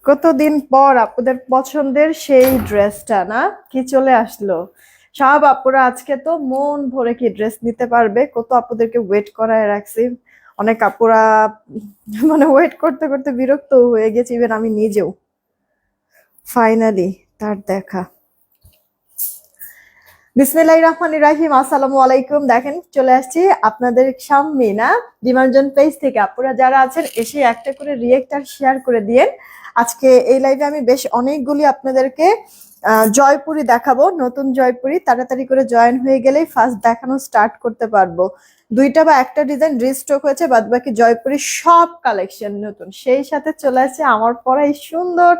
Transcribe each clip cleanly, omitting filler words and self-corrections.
কতদিন পর আপুদের পছন্দের সেই ড্রেসটা না কি চলে আসলো। সব আপুরা আজকে তো মন ভরে কি ড্রেস নিতে পারবে। কত আপুদেরকে ওয়েট করায় রাখছি। অনেক আপুরা মানে ওয়েট করতে করতে বিরক্ত হয়ে গেছি, ইভেন আমি নিজেও। ফাইনালি তার দেখা। বিসমিল্লাহির রহমানির রহিম, আসসালামু আলাইকুম। দেখেন চলে আসছি আপনাদের সামনে না, ডিমার্জন পেজ থেকে। আপনারা যারা আছেন এসে একটা করে রিয়েক্ট আর শেয়ার করে দিয়েন। আজকে এই লাইভে আমি বেশ অনেকগুলি আপনাদেরকে জয়পুরি দেখাবো, নতুন জয়পুরি। তাড়াতাড়ি করে জয়েন হয়ে গেলেই ফার্স্ট দেখানো স্টার্ট করতে পারবো। দুইটা বা একটা ডিজাইন রিস্টক হয়েছে, বাদ বাকি জয়পুরি সব কালেকশন নতুন। সেই সাথে চলে আসছে আমার পরা এই সুন্দর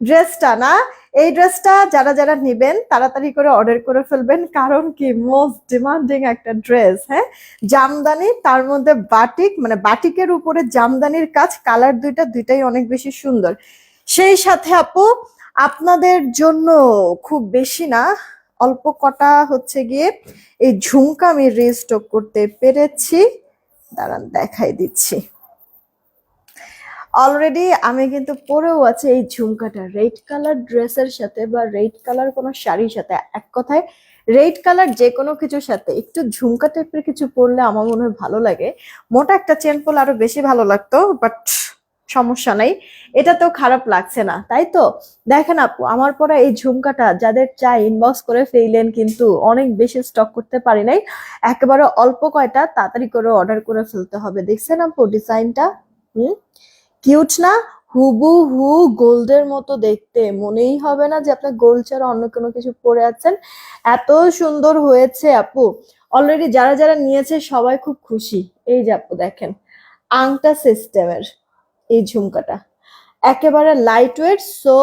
ড্রেসটা না। এই ড্রেসটা যারা যারা নেবেন তাড়াতাড়ি করে অর্ডার করে ফেলবেন, কারণ কি মোস্ট ডিমান্ডিং একটা ড্রেস। হ্যাঁ, জামদানি, তার মধ্যে বাটিক, মানে বাটিকের উপরে জামদানির কাজ, কালার দুইটাই অনেক বেশি সুন্দর। সেই সাথে আপু আপনাদের জন্য খুব বেশি না, অল্প কটা হচ্ছে গিয়ে এই ঝুমকা আমি রিস্টক করতে পেরেছি। দাঁড়ান দেখাই দিচ্ছি। অলরেডি আমি কিন্তু পরেও আছে এই ঝুমকাটা রেড কালার ড্রেসের সাথে বা রেড কালার কোনো শাড়ির সাথে। এক কথায় রেড কালার যে কোনো কিছুর সাথে একটু ঝুমকা টাইপের কিছু পরলে আমার মনে হয় ভালো লাগে। মোটা একটা চেন পরলে আরো বেশি ভালো লাগতো, বাট সমস্যা নাই, এটা তো খারাপ লাগছে না, তাই তো। দেখেন আপু, আমার পরা এই ঝুমকাটা যাদের চাই ইনবক্স করে ফেললেন, কিন্তু অনেক বেশি স্টক করতে পারি নাই। একেবারে অল্প কয়টা তাড়াতাড়ি করে অর্ডার করে ফেলতে হবে। দেখছেন আপু ডিজাইনটা? হুম, কিউট না? হুবহু গোল্ডের মতো দেখতে, মনেই হবে না যে আপনি গোল্ড ছাড়া অন্য কোনো কিছু পরে আছেন। এত সুন্দর হয়েছে আপু। অলরেডি যারা যারা নিয়েছে সবাই খুব খুশি। এই যে আপু দেখেন, আংটা সিস্টেমের এই ঝুমকাটা একেবারে লাইট ওয়েট। সো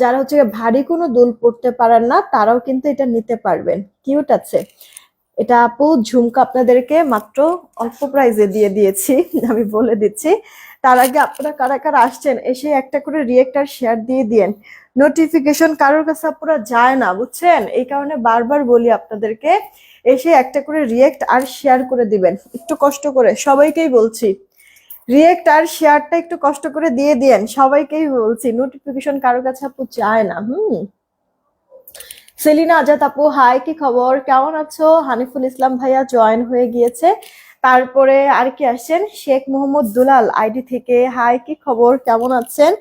যারা হচ্ছে ভারী কোনো দুল পরতে পারেন না তারাও কিন্তু এটা নিতে পারবেন। কিউট আছে এটা আপু। ঝুমকা আপনাদেরকে মাত্র অল্প প্রাইজে দিয়ে দিয়েছি, আমি বলে দিচ্ছি। তার আগে আপনারা কারা কারা আসছেন এসে একটা করে রিয়েক্ট আর শেয়ার দিয়ে দিয়েন। নোটিফিকেশন কারোর কাছে আপনারা যায় না, বুঝছেন, এই কারণে বারবার বলি আপনাদেরকে এসে একটা করে রিয়েক্ট আর শেয়ার করে দিবেন। একটু কষ্ট করে, সবাইকেই বলছি, রিয়েক্ট আর শেয়ারটা একটু কষ্ট করে দিয়ে দিয়েন, সবাইকেই বলছি। নোটিফিকেশন কারোর কাছে আপু যায় না। সেলিনা আজাদ আপু হাই, কি খবর, কেমন আছো? হানিফুল ইসলাম ভাইয়া জয়েন হয়ে গিয়েছে। তারপরে আর কি আসছেন, শেখ মোহাম্মদ দুলাল আইডি থেকে হাই, কি খবর, কেমন আছেন?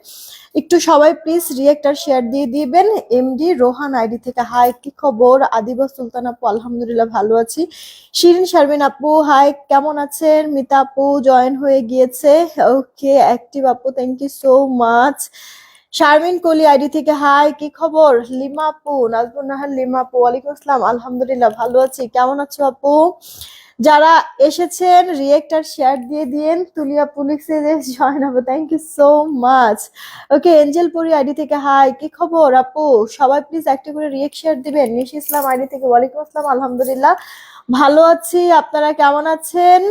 একটু সবাই প্লিজ রিয়েক্ট আর শেয়ার দিয়ে দিবেন। এমডি রোহান আইডি থেকে হাই, কি খবর? আদিবা সুলতান আপু আলহামদুলিল্লাহ ভালো আছি। শিরিন শারমিন আপু হাই, কেমন আছেন? মিতা আপু জয়েন হয়ে গিয়েছে। ওকে, অ্যাক্টিভ আপু, thank you so much. Sharmin Koli ID থেকে হাই, কি খবর? লিমা আপু, নাজমুন নাহার লিমা আপু ওয়ালাইকুম আসসালাম, আলহামদুলিল্লাহ ভালো আছি, কেমন আছো আপু? যারা এসেছেন রিয়েক্ট আর শেয়ার দিয়ে দিয়েন। তুলিয়া পুলিশে যে জয়েন হবে, thank you so much. Okay, Angel Puri ID থেকে হাই, কি খবর আপু? সবাই প্লিজ একটা করে রিয়েক্ট শেয়ার দিবেন। নিশি ইসলাম আইডি থেকে ওয়ালাইকুম আসসালাম, আলহামদুলিল্লাহ ভালো আছি, আপনারা কেমন আছেন?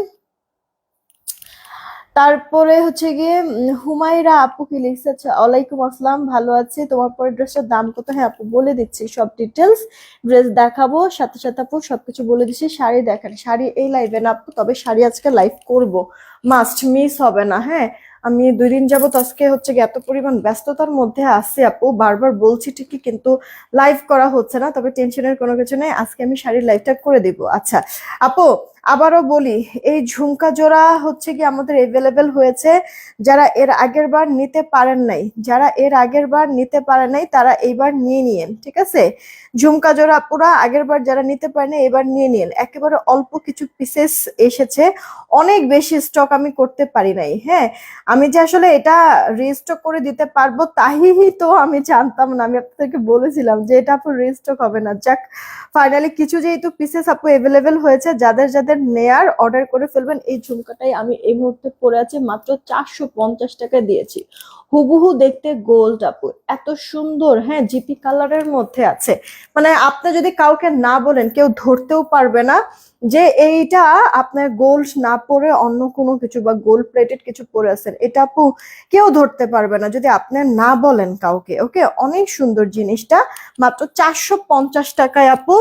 তারপরে হচ্ছে গিয়ে হুমায়রা আপু কি লিখছে, আচ্ছা ওয়ালাইকুম আসসালাম, ভালো আছি, তোমার পরে ড্রেসটার দাম কত? হ্যাঁ আপু বলে দিচ্ছি সব ডিটেলস, ড্রেস দেখাবো সাথে সাথে আপু সবকিছু বলে দিচ্ছি। শাড়ি দেখেন, শাড়ি এই লাইভে না আপু, তবে শাড়ি আজকে লাইভ করব, মাস্ট মিস হবে না। হ্যাঁ, আমি 2 দিন যাবত আজকে হচ্ছে গিয়ে এত পরিমাণ ব্যস্ততার মধ্যে আছি আপু, বারবার বলছি ঠিকই কিন্তু লাইভ করা হচ্ছে না। তবে টেনশনের কোনো কিছু নেই, আজকে আমি শাড়ির লাইভটা করে দিব। আচ্ছা আপু, আবারও বলি, এই ঝুমকা জোড়া হচ্ছে কি আমাদের এভেলেবেল হয়েছে। যারা এর আগের বার নিতে পারেন নাই, যারা এর আগের বার নিতে পারেন নাই তারা এইবার নিয়ে নিয়েন, ঠিক আছে? ঝুমকা জোড়া পুরা আগের বার যারা নিতে পারেন এবার নিয়ে নিয়েন। একেবারে অল্প কিছু পিসেস এসেছে, অনেক বেশি স্টক আমি করতে পারি নাই। হ্যাঁ, আমি যে আসলে এটা রিস্টক করে দিতে পারবো তাই তো আমি জানতাম না। আমি আপনাদেরকে বলেছিলাম যে এটা আপু রিস্টক হবে না। যাক, ফাইনালি কিছু যেহেতু পিসেস আপু এভেলেবেল হয়েছে, যাদের যাদের নেয়ার অর্ডার করে ফেলবেন। এই ঝুমকাটাই আমি এই মুহূর্তে পরে আছি, মাত্র 450 টাকা দিয়েছি। হুবহু দেখতে গোল্ড আপু, এত সুন্দর। হ্যাঁ, জিপি কালারের মধ্যে আছে, মানে আপনি যদি কাউকে না বলেন কেউ ধরতেও পারবে না যে এইটা আপনার গোল্ড না পরে অন্য কোনো কিছু বা গোল্ড প্লেটেড কিছু পরে আছেন। এটা আপু কেউ ধরতে পারবে না যদি আপনি না বলেন কাউকে। ওকে, অনেক সুন্দর জিনিসটা, মাত্র 450 টাকায় আপু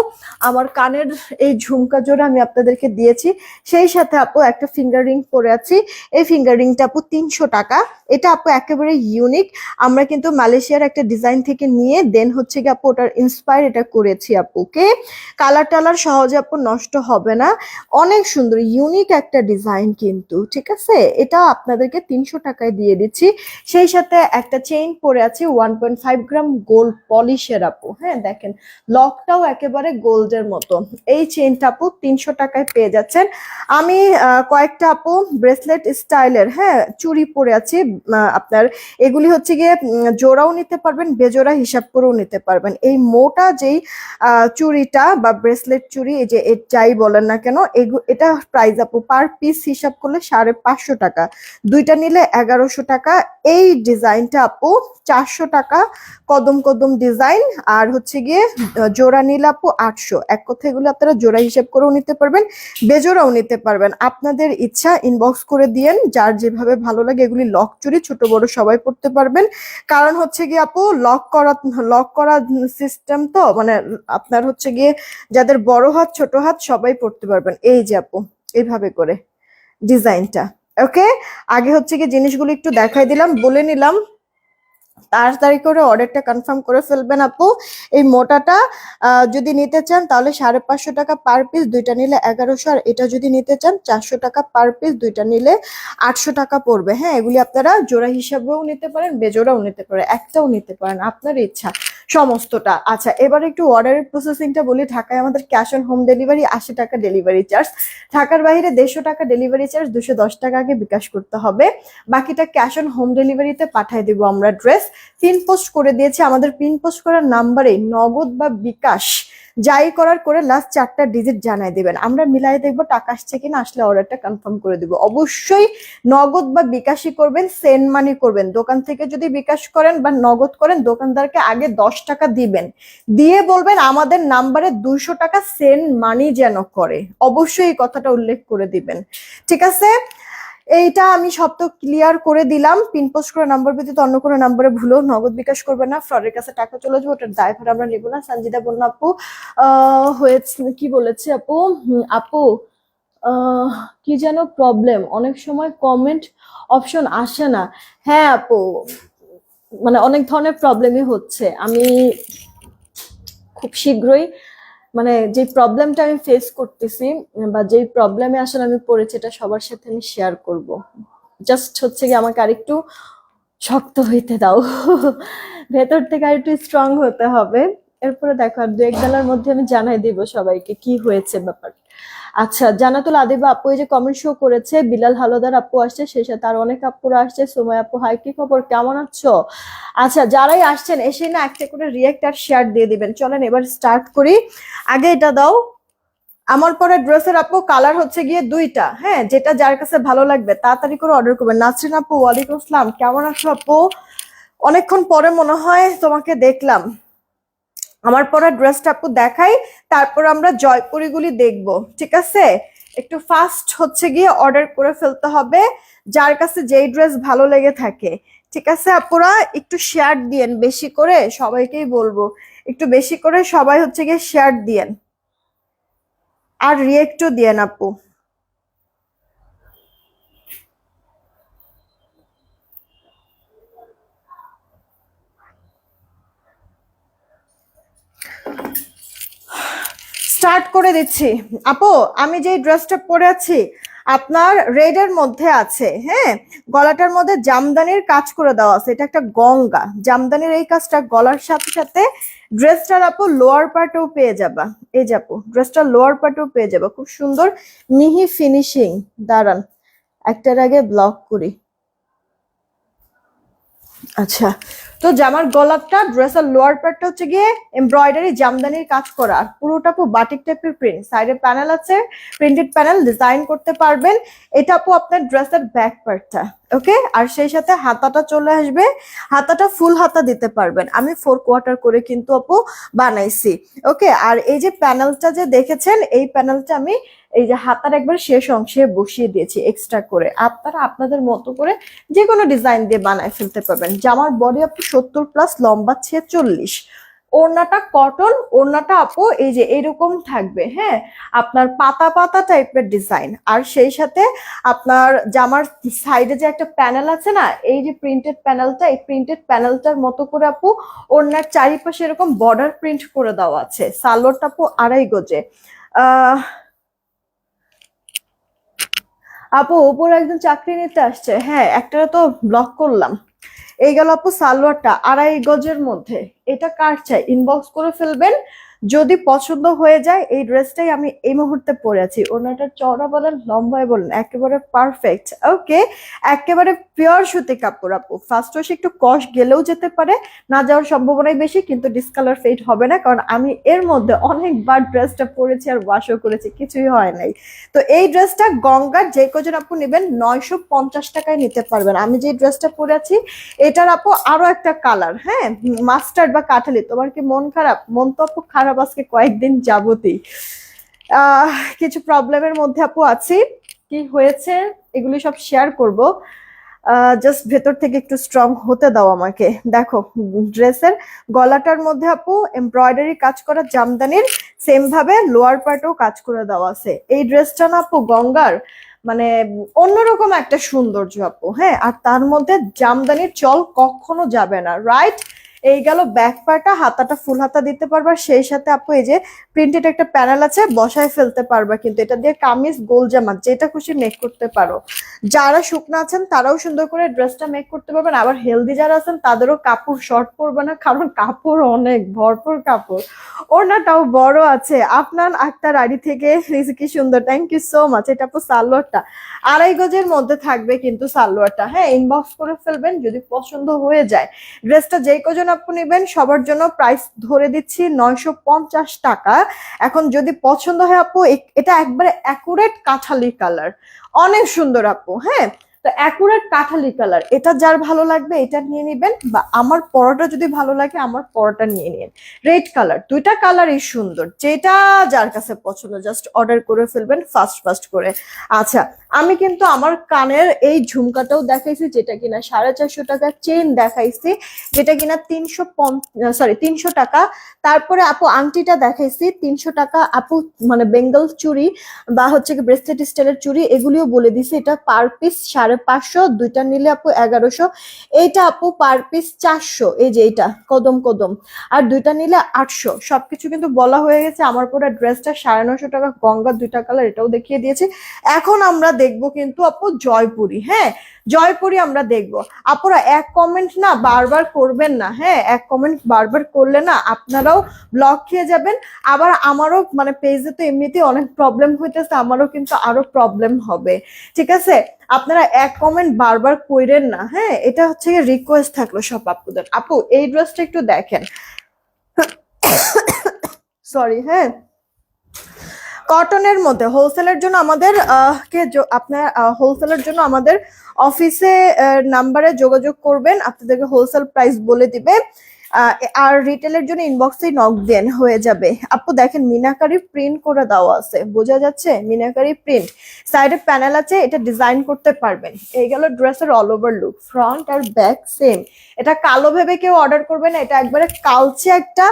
আমার কানের এই ঝুমকা জোড়া আমি আপনাদেরকে দিয়েছি। সেই সাথে আপু একটা ফিঙ্গার রিং পরে আছি, এই ফিঙ্গার রিংটা আপু 300 টাকা। এটা আপু একেবারে ইউনিক, আমরা কিন্তু মালয়েশিয়ার একটা ডিজাইন থেকে নিয়ে দেন হচ্ছে কি আপু ওটার ইন্সপায়ার এটা করেছি আপুকে। কালার টালার সহজে আপু নষ্ট হবে না, অনেক সুন্দর ইউনিক একটা ডিজাইন কিন্তু, ঠিক আছে। এটা আপনাদেরকে 300 টাকায় দিয়ে দিচ্ছি। সেই সাথে একটা চেইন পরে আছে 1.5 গ্রাম গোল্ড পলিশের আপু, হ্যাঁ দেখেন লকটাও একেবারে গোল্ডের মতো। এই চেইনটা আপু 300 টাকায় পেয়ে যাচ্ছেন। আমি কয়েকটা আপু ব্রেসলেট স্টাইলের হ্যাঁ চুড়ি পরে আছি, আপনার এগুলি হচ্ছে গিয়ে জোড়াও নিতে পারবেন, বেজোড়া হিসাব করেও নিতে পারবেন। এই মোটা যেই চুড়িটা বা ব্রেসলেট চুড়ি, এই যে যাই বলেন না কেন, এটা প্রাইস আপু পার পিস হিসাব করলে 550 টাকা, দুইটা নিলে 1100 টাকা। এই ডিজাইনটা আপু 400 টাকা, কদম কদম ডিজাইন। আর হচ্ছে গিয়ে জোড়া নিলে আপু 800। এক কথা এগুলো আপনারা জোড়া হিসাব করেও নিতে পারবেন, বেজোড়াও নিতে পারবেন, আপনাদের ইচ্ছা। ইনবক্স করে দিয়েন যার যেভাবে ভালো লাগে। এগুলি লক চুড়ি, ছোট বড় সবাই পড়তে পারবেন। কারণ হচ্ছে গিয়ে আপু লক করা সিস্টেম, তো মানে আপনার হচ্ছে গিয়ে যাদের বড় হাত ছোট হাত সবাই পড়তে পারবেন। এই যে আপু এইভাবে করে ডিজাইনটা, ওকে। আগে হচ্ছে গিয়ে জিনিসগুলো একটু দেখাই দিলাম, বলে নিলাম, তাড়াতাড়ি করে অর্ডারটা কনফার্ম করে ফেলবেন আপু। এই মোটাটা যদি নিতে চান তাহলে 550 টাকা পার পিস, দুইটা নিলে 1100। আর এটা যদি নিতে চান 400 টাকা পার পিস, দুইটা নিলে 800 টাকা পড়বে। হ্যাঁ এগুলি আপনারা জোড়া হিসাবেও নিতে পারেন, বেজোড়াও নিতে পারেন, একটাও নিতে পারেন, আপনার ইচ্ছা সমস্তটা। আচ্ছা এবার একটু অর্ডারের প্রসেসিংটা বলি। ঢাকায় আমাদের ক্যাশ অন হোম ডেলিভারি, 80 টাকা ডেলিভারি চার্জ। ঢাকার বাইরে 150 টাকা ডেলিভারি চার্জ, 210 টাকা আগে বিকাশ করতে হবে, বাকিটা ক্যাশ অন হোম ডেলিভারিতে পাঠিয়ে দিব আমরা ড্রেস। পিন পোস্ট করে দিয়েছি, আমাদের পিন পোস্ট করার নাম্বারে নগদ বা বিকাশ যাই করার করে লাস্ট 4টা ডিজিট জানাই দিবেন, আমরা মিলাই দেখবো টাকা আসছে কিনা, আসলে অর্ডারটা কনফার্ম করে দিব। অবশ্যই নগদ বা বিকাশই করবেন, সেন্ড মানি করবেন। দোকান থেকে যদি বিকাশ করেন বা নগদ করেন, দোকানদারকে আগে 10 টাকা দিবেন, দিয়ে বলবেন আমাদের নাম্বারে 200 টাকা সেন্ড মানি যেন করে, অবশ্যই এই কথাটা উল্লেখ করে দিবেন, ঠিক আছে। এইটা আমি সব তো ক্লিয়ার করে দিলাম। পিন পোস্ট করা নাম্বার ব্যতীত অন্য কোনো নাম্বারে ভুলেও নগদ বিকাশ করবে না, ফ্রডের কাছে টাকা চলে যাবে, ওটার দায়ভার আমরা নেব না। সঞ্জিদা বলল আপু হয়েছে কি বলেছে আপু, আপু কি যেন প্রবলেম, অনেক সময় কমেন্ট অপশন আসে না। হ্যাঁ আপু মানে অনেক ধরনের প্রবলেমই হচ্ছে, আমি খুব শীঘ্রই মানে যে প্রবলেমটা আমি ফেস করতেছি বা যেই প্রবলেমে আসলে আমি পড়েছি এটা সবার সাথে আমি শেয়ার করব। জাস্ট হচ্ছে কি আমাকে আরেকটু শক্ত হইতে দাও, ভেতর থেকে আরেকটু স্ট্রং হতে হবে। এরপরে দেখো আর 2-1 বেলার মধ্যে আমি জানাই দিব সবাইকে কি হয়েছে ব্যাপার। আচ্ছা জান্নাতুল আদিবা আপু এই যে কমেন্ট শো করেছে, বিলাল হালদার আপু আসছে, সেই সাথে আর অনেক আপুরা আসছে। সোমাই আপু হাই, কি খবর, কেমন আছো? আচ্ছা যারাই আসছেন এসে না একটা করে রিয়েক্ট আর শেয়ার দিয়ে দিবেন। চলেন এবার স্টার্ট করি। আগে এটা দাও, আমার পরে ড্রেসের আপু কালার হচ্ছে গিয়ে 2টা, হ্যাঁ যেটা যার কাছে ভালো লাগবে তাড়াতাড়ি করে অর্ডার করবেন। নাসরিন আপু ওয়ালাইকুম আসসালাম, কেমন আছো আপু? অনেকক্ষণ পরে মনে হয় তোমাকে দেখলাম। আমার পরা ড্রেসটা আপু দেখাই, তারপর আমরা জয়পুরিগুলি দেখবো, ঠিক আছে। একটু ফাস্ট হচ্ছে গিয়ে অর্ডার করে ফেলতে হবে, যার কাছে যেই ড্রেস ভালো লেগে থাকে, ঠিক আছে। আপুরা একটু শেয়ার দিয়েন বেশি করে, সবাইকেই বলবো একটু বেশি করে সবাই হচ্ছে গিয়ে শেয়ার দিয়েন আর রিয়েক্টও দিয়েন আপু। স্টার্ট করে দিচ্ছি আপু। আমি যে ড্রেসটা পরে আছি আপনার রেডের মধ্যে আছে, হ্যাঁ গলাটার মধ্যে জামদানির কাজ করে দেওয়া আছে, এটা একটা গঙ্গা জামদানির এই কাজটা গলার সাথে সাথে ড্রেসটার আপু লোয়ার পার্টেও পেয়ে যাবা। এই যে আপু ড্রেসটার লোয়ার পার্টেও পেয়ে যাবা, খুব সুন্দর মিহি ফিনিশিং। দাঁড়ান একটার আগে ব্লক করি। আচ্ছা তো জামার গলাটা ড্রেসের লোয়ার পার্টটা হচ্ছে গিয়ে এমব্রয়ডারি জামদানির কাজ করা, আর পুরোটা আপু বাটিক টাইপের প্রিন্ট, সাইডে প্যানেল আছে, প্রিন্টেড প্যানেল ডিজাইন করতে পারবেন। এটা আপু আপনার ড্রেসের ব্যাক পার্টটা, ওকে। আর সেই সাথে হাতাটা চলে আসবে, হাতাটা ফুল হাতা দিতে পারবেন, আমি 4 কোয়ার্টার করে কিন্তু আপু বানাইছি, ওকে। আর এই যে প্যানেলটা যে দেখেছেন, এই প্যানেলটা আমি এই যে হাতার একবার শেষ অংশে বসিয়ে দিয়েছি এক্সট্রা করে, আপনারা আপনাদের মতো করে যে কোনো ডিজাইন দিয়ে বানায় ফেলতে পারবেন। জামার বডি আপনি 70+, লম্বা 46, ওড়নাটা কটন, ওড়নাটা আপু এই যে এরকম থাকবে, হ্যাঁ, আপনার পাতা পাতা টাইপের ডিজাইন। আর সেই সাথে আপনার জামার সাইডে যে একটা প্যানেল আছে না, এই যে প্রিন্টেড প্যানেলটা, এই প্রিন্টেড প্যানেলটার মতো করে আপু ওড়নার চারিপাশে এরকম বর্ডার প্রিন্ট করে দেওয়া আছে। সালোয়ারটা আপু 2.5 গজে। আহ আপু উপরে একজন চাকরি নিতে আসছে, হ্যাঁ একটা তো ব্লক করলাম। এই গেল আপু সালোয়ারটা 2.5 গজের মধ্যে। এটা কার চাই ইনবক্স করে ফেলবেন, যদি পছন্দ হয়ে যায়। এই ড্রেসটাই আমি এই মুহূর্তে পরে আছি। ওনাটা চওড়া বলেন লম্বায় বলেন একেবারে পারফেক্ট। ওকে, একেবারে পিওর সুতি কাপড় আপু। ফার্স্ট ওয়াশে একটু কষ গেলেও যেতে পারে, না যাওয়ার সম্ভাবনাই বেশি, কিন্তু ডিসকালার ফেড হবে না, কারণ আমি এর মধ্যে অনেকবার ড্রেসটা পরেছি আর ওয়াশও করেছি, কিছুই হয় নাই। তো এই ড্রেসটা গঙ্গার যে কজন আপু নেবেন 950 টাকায় নিতে পারবেন। আমি যে ড্রেসটা পরে আছি এটার আপু আরো একটা কালার, হ্যাঁ, মাস্টার্ড বা কাঠালি। তোমার কি মন খারাপ? মন তো আপু খারাপ আজকে কয়েকদিন যাবতই, কিছু প্রবলেমের মধ্যে আপু আছি। কি হয়েছে এগুলি সব শেয়ার করব, জাস্ট ভেতর থেকে একটু স্ট্রং হতে দাও আমাকে। দেখো ড্রেসের গলাটার মধ্যে আপু এমব্রয়ডারি কাজ করা জামদানির, সেম ভাবে লোয়ার পার্টেও কাজ করে দেওয়া আছে। এই ড্রেসটা না আপু গঙ্গার মানে অন্যরকম একটা সৌন্দর্য আপু, হ্যাঁ, আর তার মধ্যে জামদানির চল কখনো যাবে না, রাইট। এই গেল ব্যাক পার্টটা, হাতাটা ফুল হাতা দিতে পারবা, সেই সাথে আপু এই যে প্রিন্টেড একটা প্যানেল আছে, বসায় ফেলতে পারবা, কিন্তু এটা দিয়ে কামিজ গোল জামা যেটা খুশি মেক করতে পারো। যারা শুকনা আছেন তারাও সুন্দর করে ড্রেসটা মেক করতে পারবেন, আবার হেলদি যারা আছেন তাদেরও কাপড় শর্ট পড়বে না, কারণ কাপড় অনেক ভরপুর কাপড়। ওড়নাটাও বড় আছে। আপনার আক্তার আড়ি থেকে কি সুন্দর, থ্যাংক ইউ সো মাচ। এটা আপু সালোয়ারটা 2.5 গজের মধ্যে থাকবে কিন্তু সালোয়ারটা, হ্যাঁ, ইনবক্স করে ফেলবেন যদি পছন্দ হয়ে যায়। ড্রেসটা যেই কজন আপু নেবেন সবার জন্য প্রাইস ধরে দিচ্ছি 950 টাকা। এখন যদি পছন্দ হয় আপু, এটা একবারে অ্যাকুরেট কাঠালি কালার, অনেক সুন্দর আপু, হ্যাঁ। তো অ্যাকুরেট কাঠালি কালার, এটা যার ভালো লাগবে এটা নিয়ে নিবেন, বা আমার পরোটা যদি ভালো লাগে আমার পরোটা নিয়ে নিন। রেড কালার, দুইটা কালারই সুন্দর, যেটা যার কাছে পছন্দ জাস্ট অর্ডার করে ফেলবেন ফাস্ট ফাস্ট করে। আচ্ছা, আমি কিন্তু আমার কানের এই ঝুমকাটাও দেখাইছি, যেটা কিনা 450 টাকা, চেইন দেখাইছি যেটা কিনা 300 টাকা। তারপরে আপু আংটিটা দেখাইছি 300 টাকা আপু, মানে বেঙ্গল চুড়ি বা হচ্ছে কি ব্রেসলেট স্টাইলের চুড়ি, এগুলিও বলে দিছি। এটা পার পিস 550, দুইটা নিলে আপু 1100। এইটা আপু পার পিস 400, এই যে এইটা কদম কদম, আর দুইটা নিলে 800। সবকিছু কিন্তু বলা হয়ে গেছে। আমার পরে ড্রেসটা 950 টাকা, গঙ্গা দুইটা কালার, এটাও দেখিয়ে দিয়েছি। এখন আমরা দেখবো কিন্তু আপু জয়পুরি, হ্যাঁ, জয়পুরি আমরা দেখবো। আপুরা এক কমেন্ট না বারবার করবেন না, হ্যাঁ, এক কমেন্ট বারবার করলে না আপনারাও ব্লক খেয়ে যাবেন। আবার আমারও মানে পেজে তো এমনিতেই অনেক প্রবলেম হইতেছে, আমারও কিন্তু আরো প্রবলেম হবে, ঠিক আছে। আপনারা এক কমেন্ট বারবার কইরেন না, হ্যাঁ, এটা হচ্ছে রিকোয়েস্ট থাকলো সব আপুদের। আপু এই ড্রেসটা একটু দেখেন, সরি, হ্যাঁ, কটনের মধ্যে হোলসেলের জন্য আমাদের আপনার হোলসেলের জন্য আমাদের অফিসে নাম্বারে যোগাযোগ করবেন, আপনাদেরকে হোলসেল প্রাইস বলে দিবে। আর রিটেলের জন্য ইনবক্সে নক দেন, হয়ে যাবে। আপু দেখেন মিনাকারি প্রিন্ট করে দেওয়া আছে, বোঝা যাচ্ছে মিনাকারি প্রিন্ট, সাইডে প্যানেল আছে, এটা ডিজাইন করতে পারবেন। এই গেল ড্রেসের অল ওভার লুক, ফ্রন্ট আর ব্যাক সেম। এটা কালো ভেবে কেউ অর্ডার করবে না, এটা একবারে কালচে একটা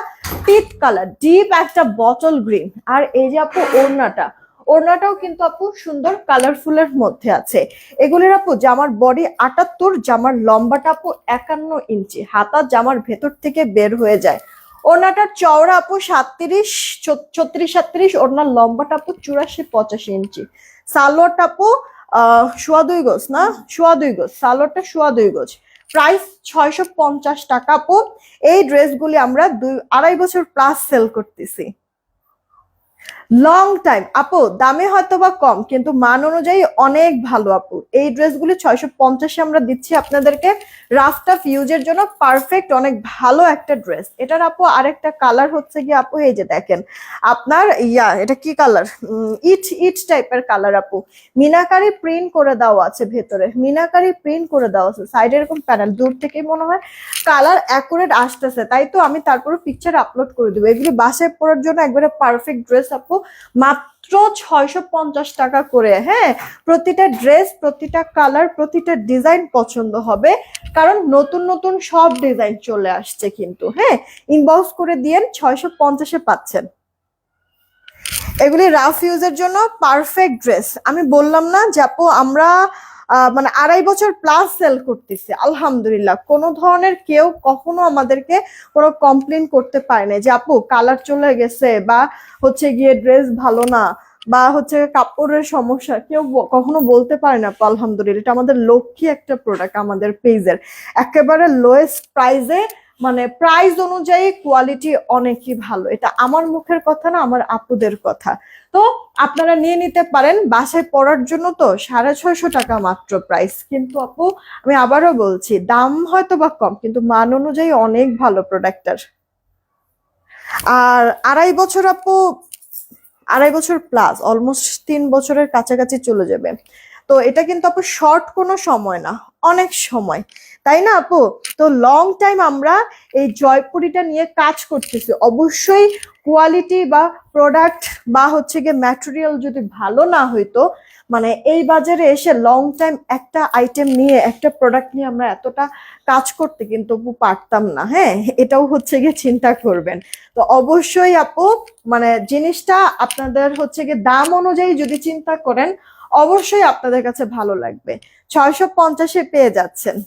পিট কালার, ডিপ একটা বটল গ্রিন। আর এই যে আপু ওড়নাটা, ওড়নাটাও কিন্তু আপু সুন্দর কালারফুলের মধ্যে আছে। এগুলির আপু জামার বডি 78, জামার লম্বাটা আপু 51 ইঞ্চি, হাতা জামার ভেতর থেকে বের হয়ে যায়। ওড়নাটার চওড়া আপু 37, 36, 37, ওড়নার লম্বাটা আপু 84-85 ইঞ্চি। সালোয়ারটা আপু 2.5 গজ, না 2.5 গজ, সালোয়ারটা 2.5 গজ। প্রাইস 650 টাকা আপু। এই ড্রেসগুলি আমরা 2-2.5 বছর প্লাস সেল করতেছি, লং টাইম আপু। দামে হয়তো বা কম, কিন্তু মান অনুযায়ী অনেক ভালো আপু। এই ড্রেসগুলি 650-এ আমরা দিচ্ছি আপনাদেরকে। রাফটা ফিউজের জন্য পারফেক্ট, অনেক ভালো একটা ড্রেস। এটার আপু আরেকটা কালার হচ্ছে কি আপু, এই যে দেখেন আপনার এটা কি কালার, ইট ইট টাইপের কালার আপু। মিনাকারি প্রিন্ট করে দেওয়া আছে ভেতরে, মিনাকারি প্রিন্ট করে দেওয়া আছে, সাইডে এরকম প্যানেল। দূর থেকেই মনে হয় কালার অ্যাকুরেট আসতেছে, তাই তো আমি তারপরে পিকচার আপলোড করে দেবো। এগুলি বাসায় পরার জন্য একবারে পারফেক্ট ড্রেস আপু। মাত্র মাত্র 650 টাকা করে। হ্যাঁ, প্রতিটা ড্রেস, প্রতিটা কালার, প্রতিটা ডিজাইন পছন্দ হবে, কারণ নতুন নতুন সব ডিজাইন চলে আসছে কিন্তু। হ্যাঁ, ইনবক্স করে দিয়েন, 650-এ পাচ্ছেন। এগুলি রাফ ইউজের জন্য পারফেক্ট ড্রেস। আমি বললাম না যে আপু আমরা মানে 2.5 বছর প্লাস সেল করতেছি, আলহামদুলিল্লাহ কোনো ধরনের কেউ কখনো আমাদেরকে কোনো কমপ্লেন করতে পারে না যে আপু কালার চলে গেছে বা হচ্ছে গিয়ে ড্রেস ভালো না বা হচ্ছে কাপড়ের সমস্যা, কেউ কখনো বলতে পারে না আপু। আলহামদুলিল্লাহ, এটা আমাদের লক্ষ্মী একটা প্রোডাক্ট আমাদের পেজের, একেবারে লোয়েস্ট প্রাইসে, মানে প্রাইস অনুযায়ী কোয়ালিটি অনেকই ভালো। এটা আমার মুখের কথা না, আমার আপুদের কথা। তো আপনারা নিয়ে নিতে পারেন বাসায় পরার জন্য। তো 650 টাকা মাত্র প্রাইস, কিন্তু আপু আমি আবারও বলছি দাম হয়তো বা কম, কিন্তু মান অনুযায়ী অনেক ভালো প্রোডাক্টটার। আর 2.5 বছর আপু, 2.5 বছর প্লাস, অলমোস্ট 3 বছরের কাছাকাছি চলে যাবে। তো এটা কিন্তু আপু শর্ট কোনো সময় না, অনেক সময়, তাই না আপু? তো লং টাইম আমরা এই জয়পুরিটা নিয়ে কাজ করতেছি। অবশ্যই কোয়ালিটি বা প্রোডাক্ট বা হচ্ছে গিয়ে ম্যাটেরিয়াল যদি ভালো না হইতো, মানে এই বাজারে এসে লং টাইম একটা আইটেম নিয়ে, একটা প্রোডাক্ট নিয়ে আমরা এতটা কাজ করতে কিন্তু আপু পারতাম না। হ্যাঁ, এটাও হচ্ছে গিয়ে চিন্তা করবেন। তো অবশ্যই আপু মানে জিনিসটা আপনাদের হচ্ছে গিয়ে দাম অনুযায়ী যদি চিন্তা করেন, অবশ্যই আপনাদের কাছে ভালো লাগবে। 650-এ পেয়ে যাচ্ছেন।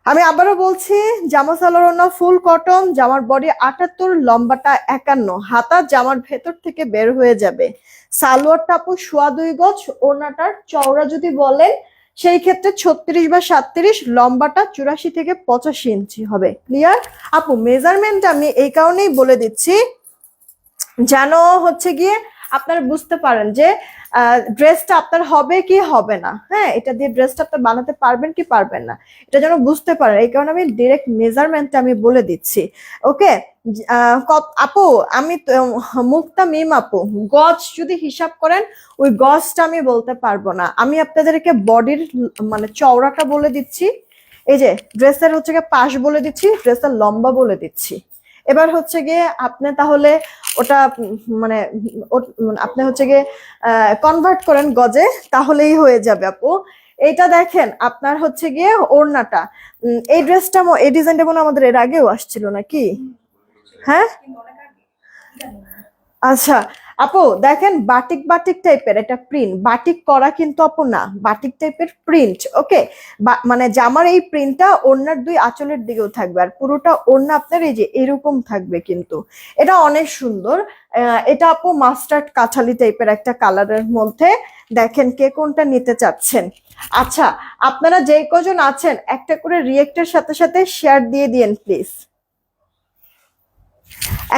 আমি আবারও বলছি, জামা সালোয়ার ওড়না ফুল কটন, জামার বডি 78, লম্বাটা 51, হাতা জামার ভেতর থেকে বের হয়ে যাবে। সালোয়ারটা আপু 2.25 গজ, ওড়নাটার চওড়া যদি বলেন সেই ক্ষেত্রে 36 বা 37, লম্বাটা 84 থেকে 85 ইঞ্চি হবে। ক্লিয়ার আপু? মেজারমেন্ট আমি এই কারণেই বলে দিচ্ছি যেন হচ্ছে গিয়ে আপনারা বুঝতে পারেন যে ড্রেসটা আপনার হবে কি হবে না। হ্যাঁ, এটা দিয়ে ড্রেসটা আপনি বানাতে পারবেন কি পারবেন না, এটা যেন বুঝতে পারেন। এই কারণে আমি ডিরেক্ট মেজারমেন্টটা আমি বলে দিচ্ছি। ওকে আপু, আমি মুক্তা মিম আপু, গজ যদি হিসাব করেন ওই গজটা আমি বলতে পারবো না। আমি আপনাদেরকে বডির মানে চওড়াটা বলে দিচ্ছি, এই যে ড্রেসের হচ্ছে গিয়ে পাশ বলে দিচ্ছি, ড্রেসের লম্বা বলে দিচ্ছি। এবার হচ্ছে গিয়ে আপনি তাহলে ওটা মানে আপনি হচ্ছে গিয়ে কনভার্ট করেন গজে, তাহলেই হয়ে যাবে আপু। এইটা দেখেন আপনার হচ্ছে গিয়ে ওড়নাটা, এই ড্রেসটা, এই ডিজাইনটা মনে হয় আমাদের এর আগেও আসছিল নাকি? হ্যাঁ, আচ্ছা আপু দেখেন, বাটিক বাটিক টাইপের এটা প্রিন্ট, বাটিক করা কিন্তু আপু না, বাটিক টাইপের প্রিন্ট। ওকে, মানে জামার এই প্রিন্টটা ওড়নার 2 আঁচলের দিকেও থাকবে, আর পুরোটা ওড়না আপনার এই যে এরকম থাকবে কিন্তু। এটা অনেক সুন্দর। এটা আপু মাস্টার্ড কাঠালি টাইপের একটা কালারের মধ্যে। দেখেন কে কোনটা নিতে চাচ্ছেন। আচ্ছা, আপনারা যে কজন আছেন একটা করে রিয়েক্টের সাথে সাথে শেয়ার দিয়ে দিন প্লিজ,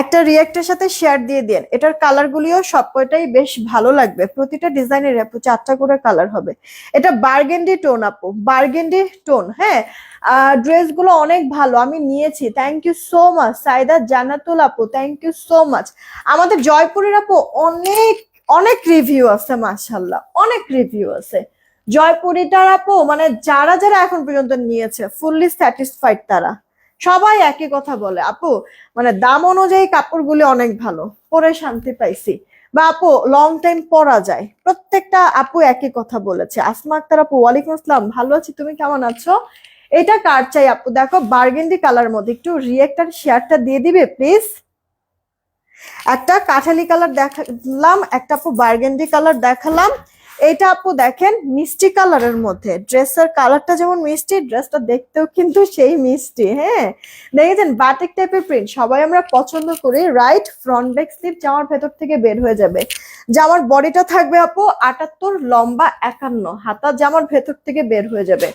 একটা রিয়েক্টের সাথে শেয়ার দিয়ে দেন। এটার কালার গুলিও সবকটাই বেশ ভালো লাগবে, প্রতিটা ডিজাইনের আপু 4টা করে কালার হবে। এটা বার্গেন্ডি টোন আপু, বার্গেন্ডি টোন। হ্যাঁ, ড্রেস গুলো অনেক ভালো, আমি নিয়েছি। Thank you so much Saida Jannatul আপু, থ্যাংক ইউ সো মাচ। আমাদের জয়পুরের আপু অনেক অনেক রিভিউ আছে, মাশাল্লাহ অনেক রিভিউ আছে জয়পুরিটার আপু। মানে যারা যারা এখন পর্যন্ত নিয়েছে ফুললি স্যাটিসফাইড, তারা সবাই একই কথা বলে আপু, মানে দাম অনুযায়ী কাপড়গুলি অনেক ভালো, পরে শান্তি পাইছি, বা আপু লং টাইম পরা যায়। প্রত্যেকটা আপু একই কথা বলেছে। আসমা আক্তার আপু, ওয়ালাইকুম আসসালাম, ভালো আছি, তুমি কেমন আছো? এটা কার চাই আপু? দেখো বার্গেন্ডি কালার মধ্যে, একটু রিয়েক্টার শেয়ারটা দিয়ে দিবে প্লিজ। একটা কাঠালি কালার দেখালাম, একটা আপু বার্গেন্ডি কালার দেখালাম। এইটা আপু দেখেন মিষ্টি কালারের মধ্যে, ড্রেসের কালারটা যেমন মিষ্টি, ড্রেসটা দেখতেও কিন্তু সেই মিষ্টি। হ্যাঁ, দেখেছেন বাটিক টাইপের প্রিন্ট সবাই আমরা পছন্দ করি, রাইট? ফ্রন্ট ব্যাক স্লিভ জামার ভেতর থেকে বের হয়ে যাবে। জামার বডিটা থাকবে আপু 78, লম্বা 51, হাতা জামার ভেতর থেকে বের হয়ে যাবে।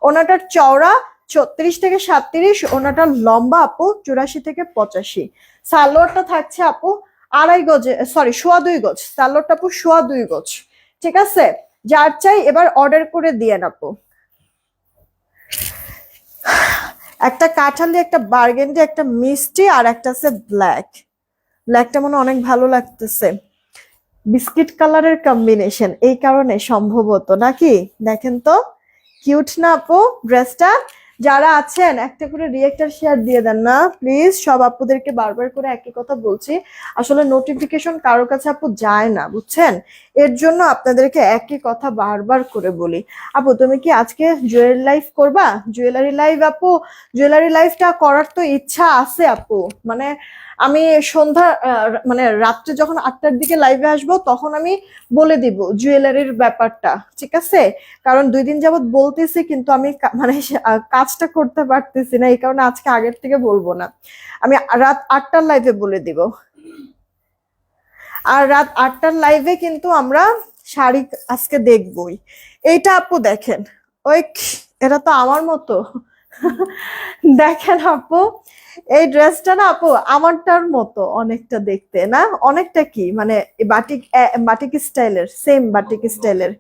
ওনাটার চওড়া 36 থেকে 37, ওনাটার লম্বা আপু 84 থেকে 85। সালোয়ারটা থাকছে আপু 2.5 গজ, সরি 2.25 গজ, সালোয়ারটা আপু 2.25 গজ। ঠিক আছে, যার চাই এবার অর্ডার করে দিয়ে আপু। একটা কাঠালি, একটা বার্গেন্ডি, একটা মিষ্টি, আর একটা আছে ব্ল্যাক। ব্ল্যাকটা মনে অনেক ভালো লাগতেছে, বিস্কিট কালারের কম্বিনেশন, এই কারণে সম্ভবত নাকি। দেখেন তো কিউট না আপু ড্রেসটা? যারা আছেন একটা করে রিয়েক্টার শেয়ার দিয়ে দেন না প্লিজ। সব আপুদেরকে বারবার করে একই কথা বলছি, আসলে নোটিফিকেশন কারোর কাছে আপু যায় না বুঝছেন, এর জন্য আপনাদেরকে একই কথা বারবার করে বলি। আপু তুমি কি আজকে জুয়েলারি লাইভ করবা? জুয়েলারি লাইভ আপু, জুয়েলারি লাইভটা করার তো ইচ্ছা আছে আপু। মানে আমি সন্ধ্যা মানে রাত্রে যখন 8টার দিকে লাইভে আসবো তখন আমি বলে দিব জুয়েলারির ব্যাপারটা, ঠিক আছে? কারণ 2 দিন যাবত বলতেছি কিন্তু আমি মানে কাজটা করতে পারতেছি না, এই কারণে আজকে আগের থেকে বলবো না, আমি রাত 8টার লাইভে বলে দিব। আর রাত 8টার লাইভে কিন্তু আমরা শাড়ি আজকে দেখবই। এইটা আপু দেখেন, ওই এটা তো আমার মতো দেখেন আপু, এই ড্রেসটা না আপু আমারটার মতো অনেকটা দেখতে, না অনেকটা কি মানে বাটিক বাটিক স্টাইলের, সেম বাটিক স্টাইলের।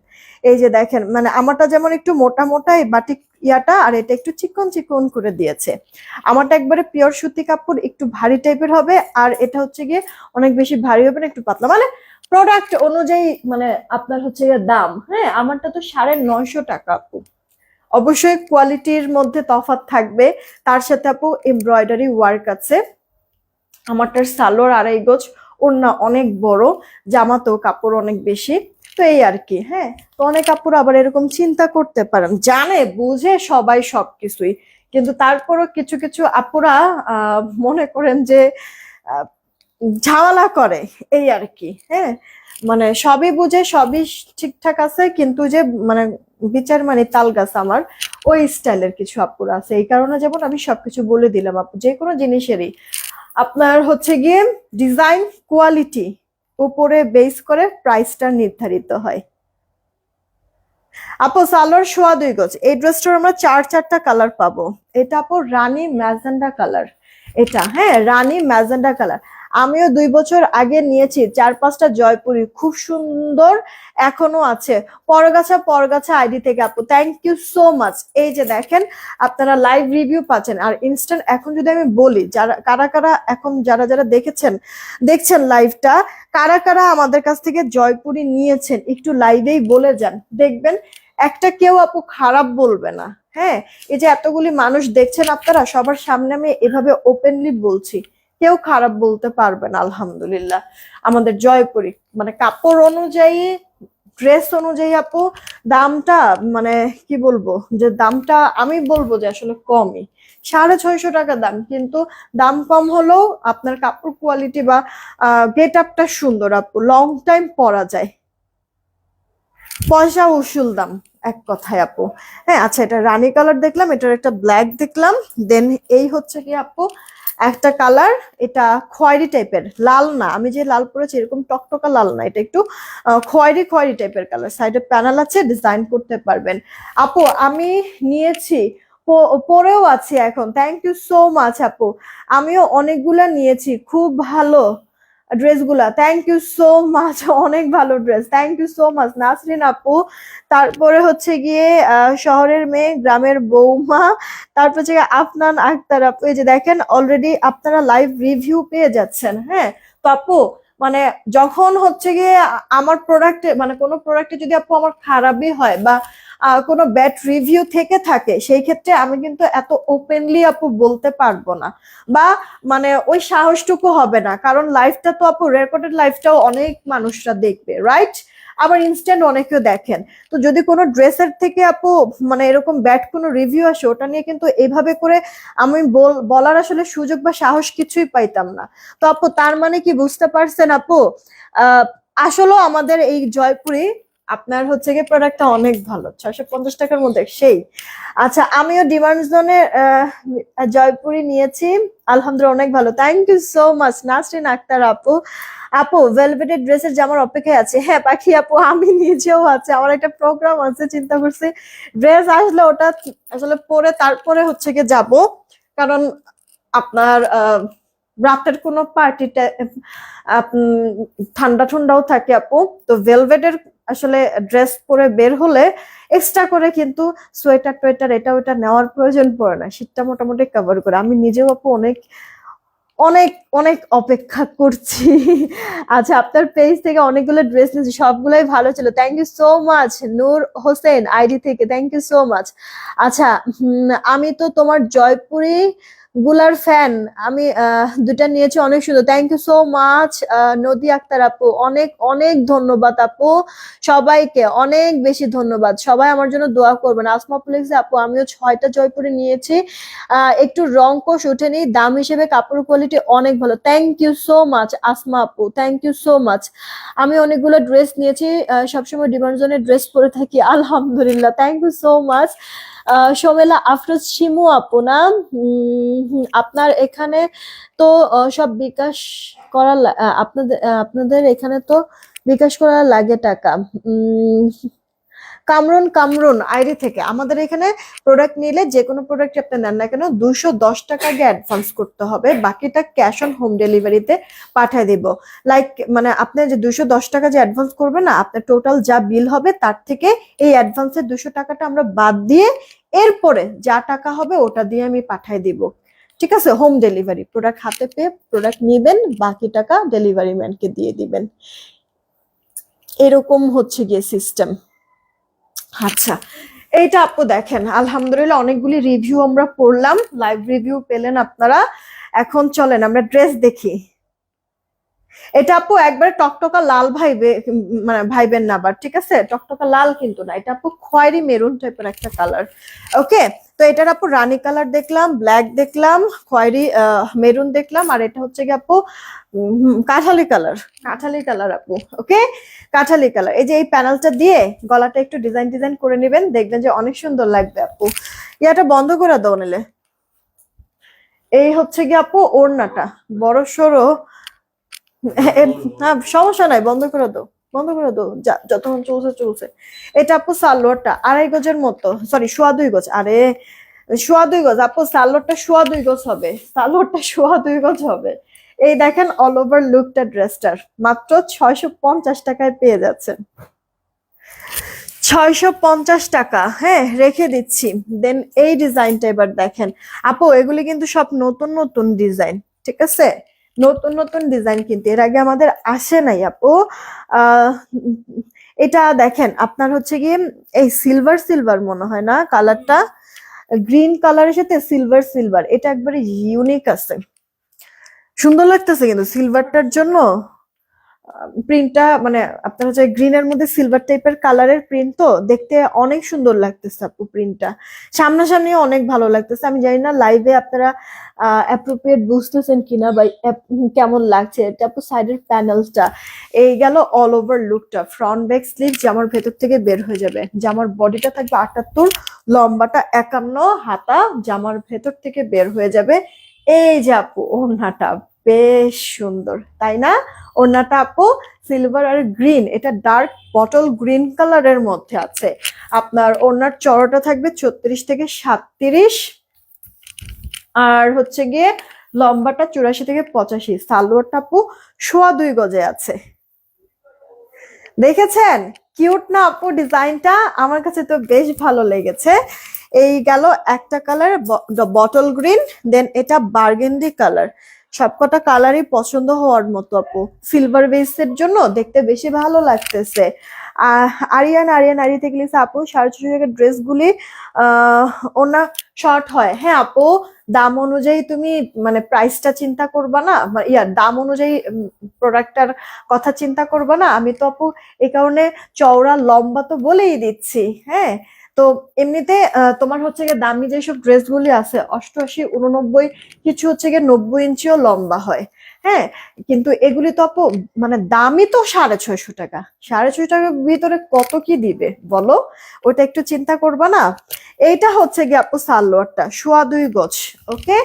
এই যে দেখেন মানে আমারটা যেমন একটু মোটা মোটা এই বাটিক ইয়াটা, আর এটা একটু চিকন চিকন করে দিয়েছে। আমারটা একবারে পিওর সুতি কাপড়, একটু ভারী টাইপের হবে, আর এটা হচ্ছে গিয়ে অনেক বেশি ভারী হবে না, একটু পাতলা, মানে প্রোডাক্ট অনুযায়ী মানে আপনার হচ্ছে গিয়ে দাম। হ্যাঁ আমারটা তো 950 টাকা আপু, অবশ্যই কোয়ালিটির মধ্যে তফাৎ থাকবে, তার সাথে আপু এমব্রয়ডারি ওয়ার্ক আছে। আমারটার সালোয়ার 2.5 গজ, ওড়না অনেক বড়, জামাতেও কাপড় অনেক বেশি। তো এই আর কি। হ্যাঁ তো অনেক আপুরা আবার এরকম চিন্তা করতে পারেন, জানে বুঝে সবাই সবকিছুই, কিন্তু তারপরও কিছু কিছু আপুরা মনে করেন যে আহ, ঝামেলা করে, এই আর কি। হ্যাঁ মানে সবই বুঝে সবই ঠিকঠাক আছে, কিন্তু যে মানে বিচার মানে তাল গাছ আমার, ওই স্টাইলের কিছু আপুরা আছে। এই কারণে যেমন আমি সবকিছু বলে দিলাম আপু, যে কোনো জিনিসেরই আপনার হচ্ছে গিয়ে ডিজাইন কোয়ালিটি উপরে বেস করে প্রাইসটা নির্ধারিত হয়। আপু সালোয়ার 2.25 গজ, এই ড্রেসটার আমরা 4টা কালার পাবো। এটা আপু রানী ম্যাজেন্ডা কালার, এটা হ্যাঁ রানী ম্যাজেন্ডা কালার। আমিও 2 বছর আগে নিয়েছি 4-5টা জয়পুরি, খুব সুন্দর এখনো আছে। পরগাছা পরগাছা আইডি থেকে আপু, থ্যাংক ইউ সো মাচ। এই যে দেখেন আপনারা লাইভ রিভিউ পাচ্ছেন, আর ইনস্ট্যান্ট এখন যদি আমি বলি যারা কারা কারা এখন যারা যারা দেখছেন লাইভটা, কারা কারা আমাদের কাছ থেকে জয়পুরি নিয়েছেন একটু লাইভেই বলে যান, দেখবেন একটা কেউ আপু খারাপ বলবে না। হ্যাঁ এই যে এতগুলি মানুষ দেখছেন আপনারা, সবার সামনে আমি এভাবে ওপেনলি বলছি, কেউ খারাপ বলতে পারবে না আলহামদুলিল্লাহ। আমাদের জয়পুরি মানে কাপড় অনুযায়ী ড্রেস অনুযায়ী আপু দামটা মানে কি বলবো, যে দামটা আমি বলবো যে আসলে কমই, 650 টাকা দাম, কিন্তু দাম কম হলেও আপনার কাপড় কোয়ালিটি বা গেট আপটা সুন্দর আপু, লং টাইম পরা যায়, পয়সা উসুল দাম এক কথায় আপু। হ্যাঁ আচ্ছা এটা রানী কালার দেখলাম, এটার একটা ব্ল্যাক দেখলাম, দেন এই হচ্ছে কি আপু একটা কালার, এটা খয়েরি টাইপের, লাল না, আমি যে লাল পরেছি এরকম টকটকা লাল না, এটা একটু খয়েরি খয়েরি টাইপের কালার, সাইডে প্যানেল আছে, ডিজাইন করতে পারবেন। আপু আমি নিয়েছি, পরেও আছি এখন, থ্যাংক ইউ সো মাচ আপু। আমিও অনেকগুলা নিয়েছি, খুব ভালো ড্রেসগুলা, থ্যাংক ইউ সো মাচ, অনেক ভালো dress, thank you so much Nasrin আপু। তারপরে হচ্ছে গিয়ে শহরের মেয়ে গ্রামের বৌমা, তারপর হচ্ছে গিয়ে আফনান আক্তার আপু। এই যে দেখেন অলরেডি আপনারা লাইভ রিভিউ পেয়ে যাচ্ছেন। হ্যাঁ তো আপু মানে যখন হচ্ছে গিয়ে আমার প্রোডাক্টে মানে কোনো প্রোডাক্টে যদি আপু আমার খারাপই হয় বা কোনো ব্যাড রিভিউ থেকে থাকে, সেই ক্ষেত্রে আমি কিন্তু এত ওপেনলি আপু বলতে পারবো না, বা মানে ওই সাহসটুকু হবে না, কারণ লাইফটা তো আপু রেকর্ডেড লাইফটাও অনেক মানুষরা দেখবে, রাইট? আবার ইনস্ট্যান্ট অনেকেও দেখেন। তো যদি কোনো ড্রেসের থেকে আপু মানে এরকম ব্যাড কোনো রিভিউ আসে, ওটা নিয়ে কিন্তু এইভাবে করে আমি বলার আসলে সুযোগ বা সাহস কিছুই পাইতাম না। তো আপু তার মানে কি বুঝতে পারছেন আপু, আহ আসলে আমাদের এই জয়পুরি আপনার হচ্ছে গিয়ে প্রোডাক্টটা অনেক ভালো, 650 টাকার মধ্যে সেই। আচ্ছা আমিও ডিমান্ড জোনের জয়পুরি নিয়েছি, আলহামদুলিল্লাহ অনেক ভালো, thank you so much Nasrin Akter আপু। আপু ভেলভেটেড ড্রেসের জামার অপেক্ষায় আছে, হ্যাঁ পাখি আপু আমি নিজেও আছে, আমার একটা প্রোগ্রাম আছে, চিন্তা করছি ড্রেস আসলে ওটা আসলে পরে তারপরে হচ্ছে গিয়ে যাব, কারণ আপনার রাতের কোনো পার্টিটা ঠান্ডা ঠান্ডাও থাকে আপু, তো ভেলভেটের আসলে ড্রেস পরে বের হলে এক্সট্রা করে কিন্তু সোয়েটার টোয়েটার এটা ওটা নেওয়ার প্রয়োজন পড়ে না, শীতটা মোটামুটি কভার করে। আমি নিজেও আপু অনেক অনেক অনেক অপেক্ষা করছি। আচ্ছা, আপনার পেজ থেকে অনেকগুলো ড্রেস নিয়েছি, সবগুলোই ভালো ছিল। Thank you so much Noor Hossain ID থেকে, থ্যাংক ইউ সো মাচ। আচ্ছা, আমি তো তোমার জয়পুরি গুলার ফ্যান। আমি দুটা নিয়েছি, অনেক সুন্দর। থ্যাংক ইউ সো মাচ নদী আক্তার আপু, অনেক অনেক ধন্যবাদ আপু। সবাইকে অনেক বেশি ধন্যবাদ। সবাই আমার জন্য দোয়া করবেন। আসমা প্লেক্সে আপু, আমিও 6টা জয়পুরি নিয়েছি, একটু রং কোশ ওঠেনি, দাম হিসেবে কাপড় কোয়ালিটি অনেক ভালো। Thank you so much Asma আপু, থ্যাংক ইউ সো মাচ। আমি অনেকগুলো ড্রেস নিয়েছি, সবসময় ডিমান্ড জোনের ড্রেস পরে থাকি, আলহামদুলিল্লাহ। Thank you so much. Somela Afroz Shimu আপু না? আপনার এখানে তো সব বিকাশ করা আপনাদের আপনাদের এখানে তো বিকাশ করা লাগে টাকা। উম কামরুন কামরুন আইডি থেকে, আমাদের এখানে প্রোডাক্ট নিলে যে কোনো প্রোডাক্ট আপনি নেন না কেন 210 টাকা আগে অ্যাডভান্স করতে হবে, বাকিটা ক্যাশ অন হোম ডেলিভারিতে পাঠিয়ে দিব। লাইক মানে আপনি যে 210 টাকা যে অ্যাডভান্স করবেন না, আপনার টোটাল যা বিল হবে তার থেকে এই অ্যাডভান্সের 200 টাকাটা আমরা বাদ দিয়ে এরপরে যা টাকা হবে ওটা দিয়ে আমি পাঠিয়ে দিব। ঠিক আছে, হোম ডেলিভারি, প্রোডাক্ট হাতে পেয়ে প্রোডাক্ট নিবেন, বাকি টাকা ডেলিভারি ম্যানকে দিয়ে দিবেন, এরকম হচ্ছে গিয়ে সিস্টেম। আচ্ছা, এইটা আপু দেখেন, আলহামদুলিল্লাহ অনেকগুলি রিভিউ আমরা পড়লাম, লাইভ রিভিউ পেলেন আপনারা। এখন চলেন আমরা ড্রেস দেখি। এটা আপু একবারে টকটকা লাল মানে ভাইবেন না আবার, ঠিক আছে? টকটকা লাল কিন্তু না, এটা আপু খয়েরি মেরুন টাইপের একটা কালার। ওকে, তো এটার আপু রানী কালার দেখলাম, ব্ল্যাক দেখলাম, খয়েরি মেরুন দেখলাম, আর এটা হচ্ছে কি আপু কাঠালি কালার, কাঠালি কালার আপু। ওকে, কাঠালি কালার। এই যে এই প্যানেলটা দিয়ে গলাটা একটু ডিজাইন ডিজাইন করে নেবেন, দেখবেন যে অনেক সুন্দর লাগবে আপু। ইয়াটা বন্ধ করে দাও নিলে। এই হচ্ছে কি আপু ওড়নাটা, বড় সড়ো। হ্যাঁ, সমস্যা নাই, বন্ধ করে দাও, বন্ধ করে দাও, যতক্ষণ চলছে চলছে। এটা আপু সালোয়ারটা 2.5 গজের মতো, সরি 2.25 গজ, আরে 2.25 গজ আপু, সালোয়ারটা 2.25 গজ হবে, সালোয়ারটা 2.25 গজ হবে। এই দেখেন অল ওভার লুকটা ড্রেসটার মাত্র 650 টাকায় পেয়ে যাচ্ছেন। 650 টাকা, হ্যাঁ রেখে দিচ্ছি। দেন এই ডিজাইনটা এবার দেখেন আপু, এগুলি কিন্তু সব নতুন নতুন ডিজাইন, ঠিক আছে? নতুন নতুন ডিজাইন কিন্তু এর আগে আমাদের আসে নাই আপু। আহ এটা দেখেন আপনার হচ্ছে গিয়ে এই সিলভার সিলভার মনে হয় না কালারটা, গ্রিন কালারের সাথে সিলভার সিলভার, এটা একবারে ইউনিক আছে, সুন্দর লাগতেছে কিন্তু সিলভারটার জন্য। প্রিন্টটা মানে আপনার হচ্ছে গ্রিনের মধ্যে সিলভার টাইপের কালারের প্রিন্ট, তো দেখতে অনেক সুন্দর লাগতেছে আপু প্রিন্টটা, সামনাসামনিও অনেক ভালো লাগতেছে। আমি জানি না লাইভে আপনারা অ্যাপ্রোপ্রিয়েট বুঝতেছেন কিনা বা কেমন লাগছে। এটা আপু সাইডের প্যানেলটা, এই গেল অল ওভার লুকটা, ফ্রন্ট ব্যাক স্লিভ জামার ভেতর থেকে বের হয়ে যাবে, জামার বডিটা থাকবে 78, লম্বাটা 51, হাতা জামার ভেতর থেকে বের হয়ে যাবে। এই যে আপু ওড়নাটা বেশ সুন্দর, তাই না? ওড়নাটা আপু সিলভার আর গ্রিন, এটা ডার্ক বটল গ্রিন কালারের মধ্যে আছে। আপনার ওড়নার চড়াটা থাকবে 36 থেকে 37, আর হচ্ছে গিয়ে লম্বাটা 84 থেকে 85। সালোয়ারটা আপু 2.25 গজে আছে। দেখেছেন কিউট না আপু ডিজাইনটা? আমার কাছে তো বেশ ভালো লেগেছে। এই গেল একটা কালার বটল গ্রিন, দেন এটা বার্গেন্ডি কালার। সবকটা কালারই পছন্দ হওয়ার মতো আপু, সিলভার বেসের জন্য দেখতে বেশি ভালো লাগতেছে। আরিয়ান আরিয়ান আরি থেকে লিখছে আপু 650 টাকার ড্রেসগুলি ওনা শর্ট হয়। হ্যাঁ আপু, দাম অনুযায়ী তুমি মানে প্রাইসটা চিন্তা করবা না, দাম অনুযায়ী প্রোডাক্টটার কথা চিন্তা করবা না। আমি তো আপু এই কারণে চওড়া লম্বা তো বলেই দিচ্ছি। হ্যাঁ, তো এমনিতে তোমার হচ্ছে গিয়ে দামি যেসব ড্রেসগুলি আছে 88, 89, কিছু হচ্ছে গিয়ে 90 ইঞ্চিও লম্বা হয়। হ্যাঁ, কিন্তু এগুলি তো আপু মানে দামই তো 650 টাকা, 650 টাকার ভিতরে কত কি দিবে বলো? ওটা একটু চিন্তা করবা না। এইটা হচ্ছে গিয়ে আপু সালোয়ারটা 2.25 গজ। ওকে,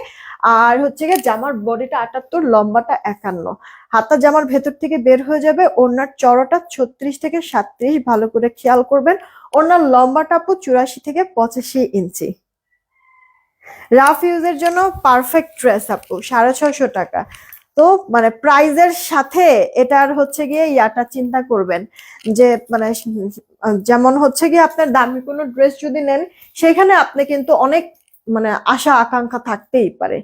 আর হচ্ছে গিয়ে জামার বডিটা 78, লম্বাটা 51, হাতা জামার ভেতর থেকে বের হয়ে যাবে। ওড়নার চড়াটা 36 থেকে 37, ভালো করে খেয়াল করবেন। ওড়নার লম্বাটা আপু 84 থেকে 85 ইঞ্চি। রাফ ইউজের জন্য পারফেক্ট ড্রেস আপু, 650 টাকা। তো মানে প্রাইজের সাথে এটার হচ্ছে গিয়ে ইয়াটা চিন্তা করবেন যে মানে যেমন হচ্ছে গিয়ে আপনার দামি কোনো ড্রেস যদি নেন, সেখানে আপনি কিন্তু অনেক মানে আশা আকাঙ্ক্ষা থাকতেই পারে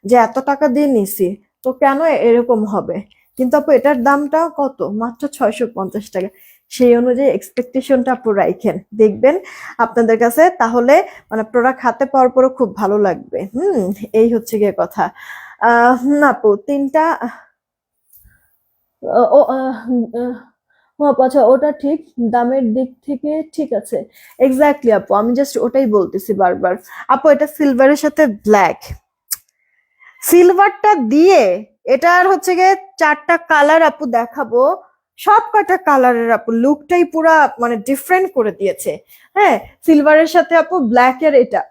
যে এত টাকা দিয়ে নিছি, তো কেন এরকম হবে? কিন্তু আপু এটার দামটা কত? মাত্র 650 টাকা। সেই অনুযায়ী এক্সপেকটেশনটা আপু রাখেন, দেখবেন আপনাদের কাছে তাহলে মানে প্রোডাক্ট হাতে পাওয়ার পরও খুব ভালো লাগবে। এই হচ্ছে গিয়ে কথা। না আপু তিনটা ও ও আপু, আচ্ছা ওটা ঠিক, দামের দিক থেকে ঠিক আছে। এক্স্যাক্টলি আপু, আমি জাস্ট ওটাই বলতেছি বারবার। আপু এটা সিলভারের সাথে ব্ল্যাক, সিলভারটা দিয়ে এটার হচ্ছে গিয়ে 4টা কালার আপু দেখাবো। সব কয়টা কালারের আপু লুকটাই পুরা মানে ডিফারেন্ট করে দিয়েছে। হ্যাঁ, সিলভারের সাথে আপু ব্ল্যাক এর এটা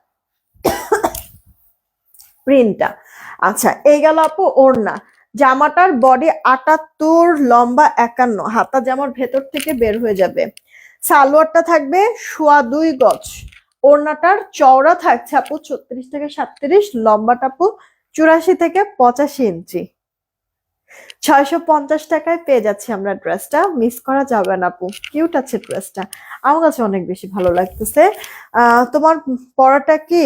প্রিন্টটা। আচ্ছা এই গেল আপু ওড়না। জামাটার বডি 78, লম্বা 51, হাতা জামার ভেতর থেকে বের হয়ে যাবে। সালোয়ারটা থাকবে 2.25 গজ। ওড়নাটার চওড়া থাকছে আপু 36 থেকে 37, লম্বাটা আপু 84 থেকে 85 ইঞ্চি। 650 টাকায় পেয়ে যাচ্ছি আমরা ড্রেসটা, মিস করা যাবে না আপু। কিউট আছে ড্রেসটা, আমার কাছে অনেক বেশি ভালো লাগতেছে। তোমার পরাটা কি,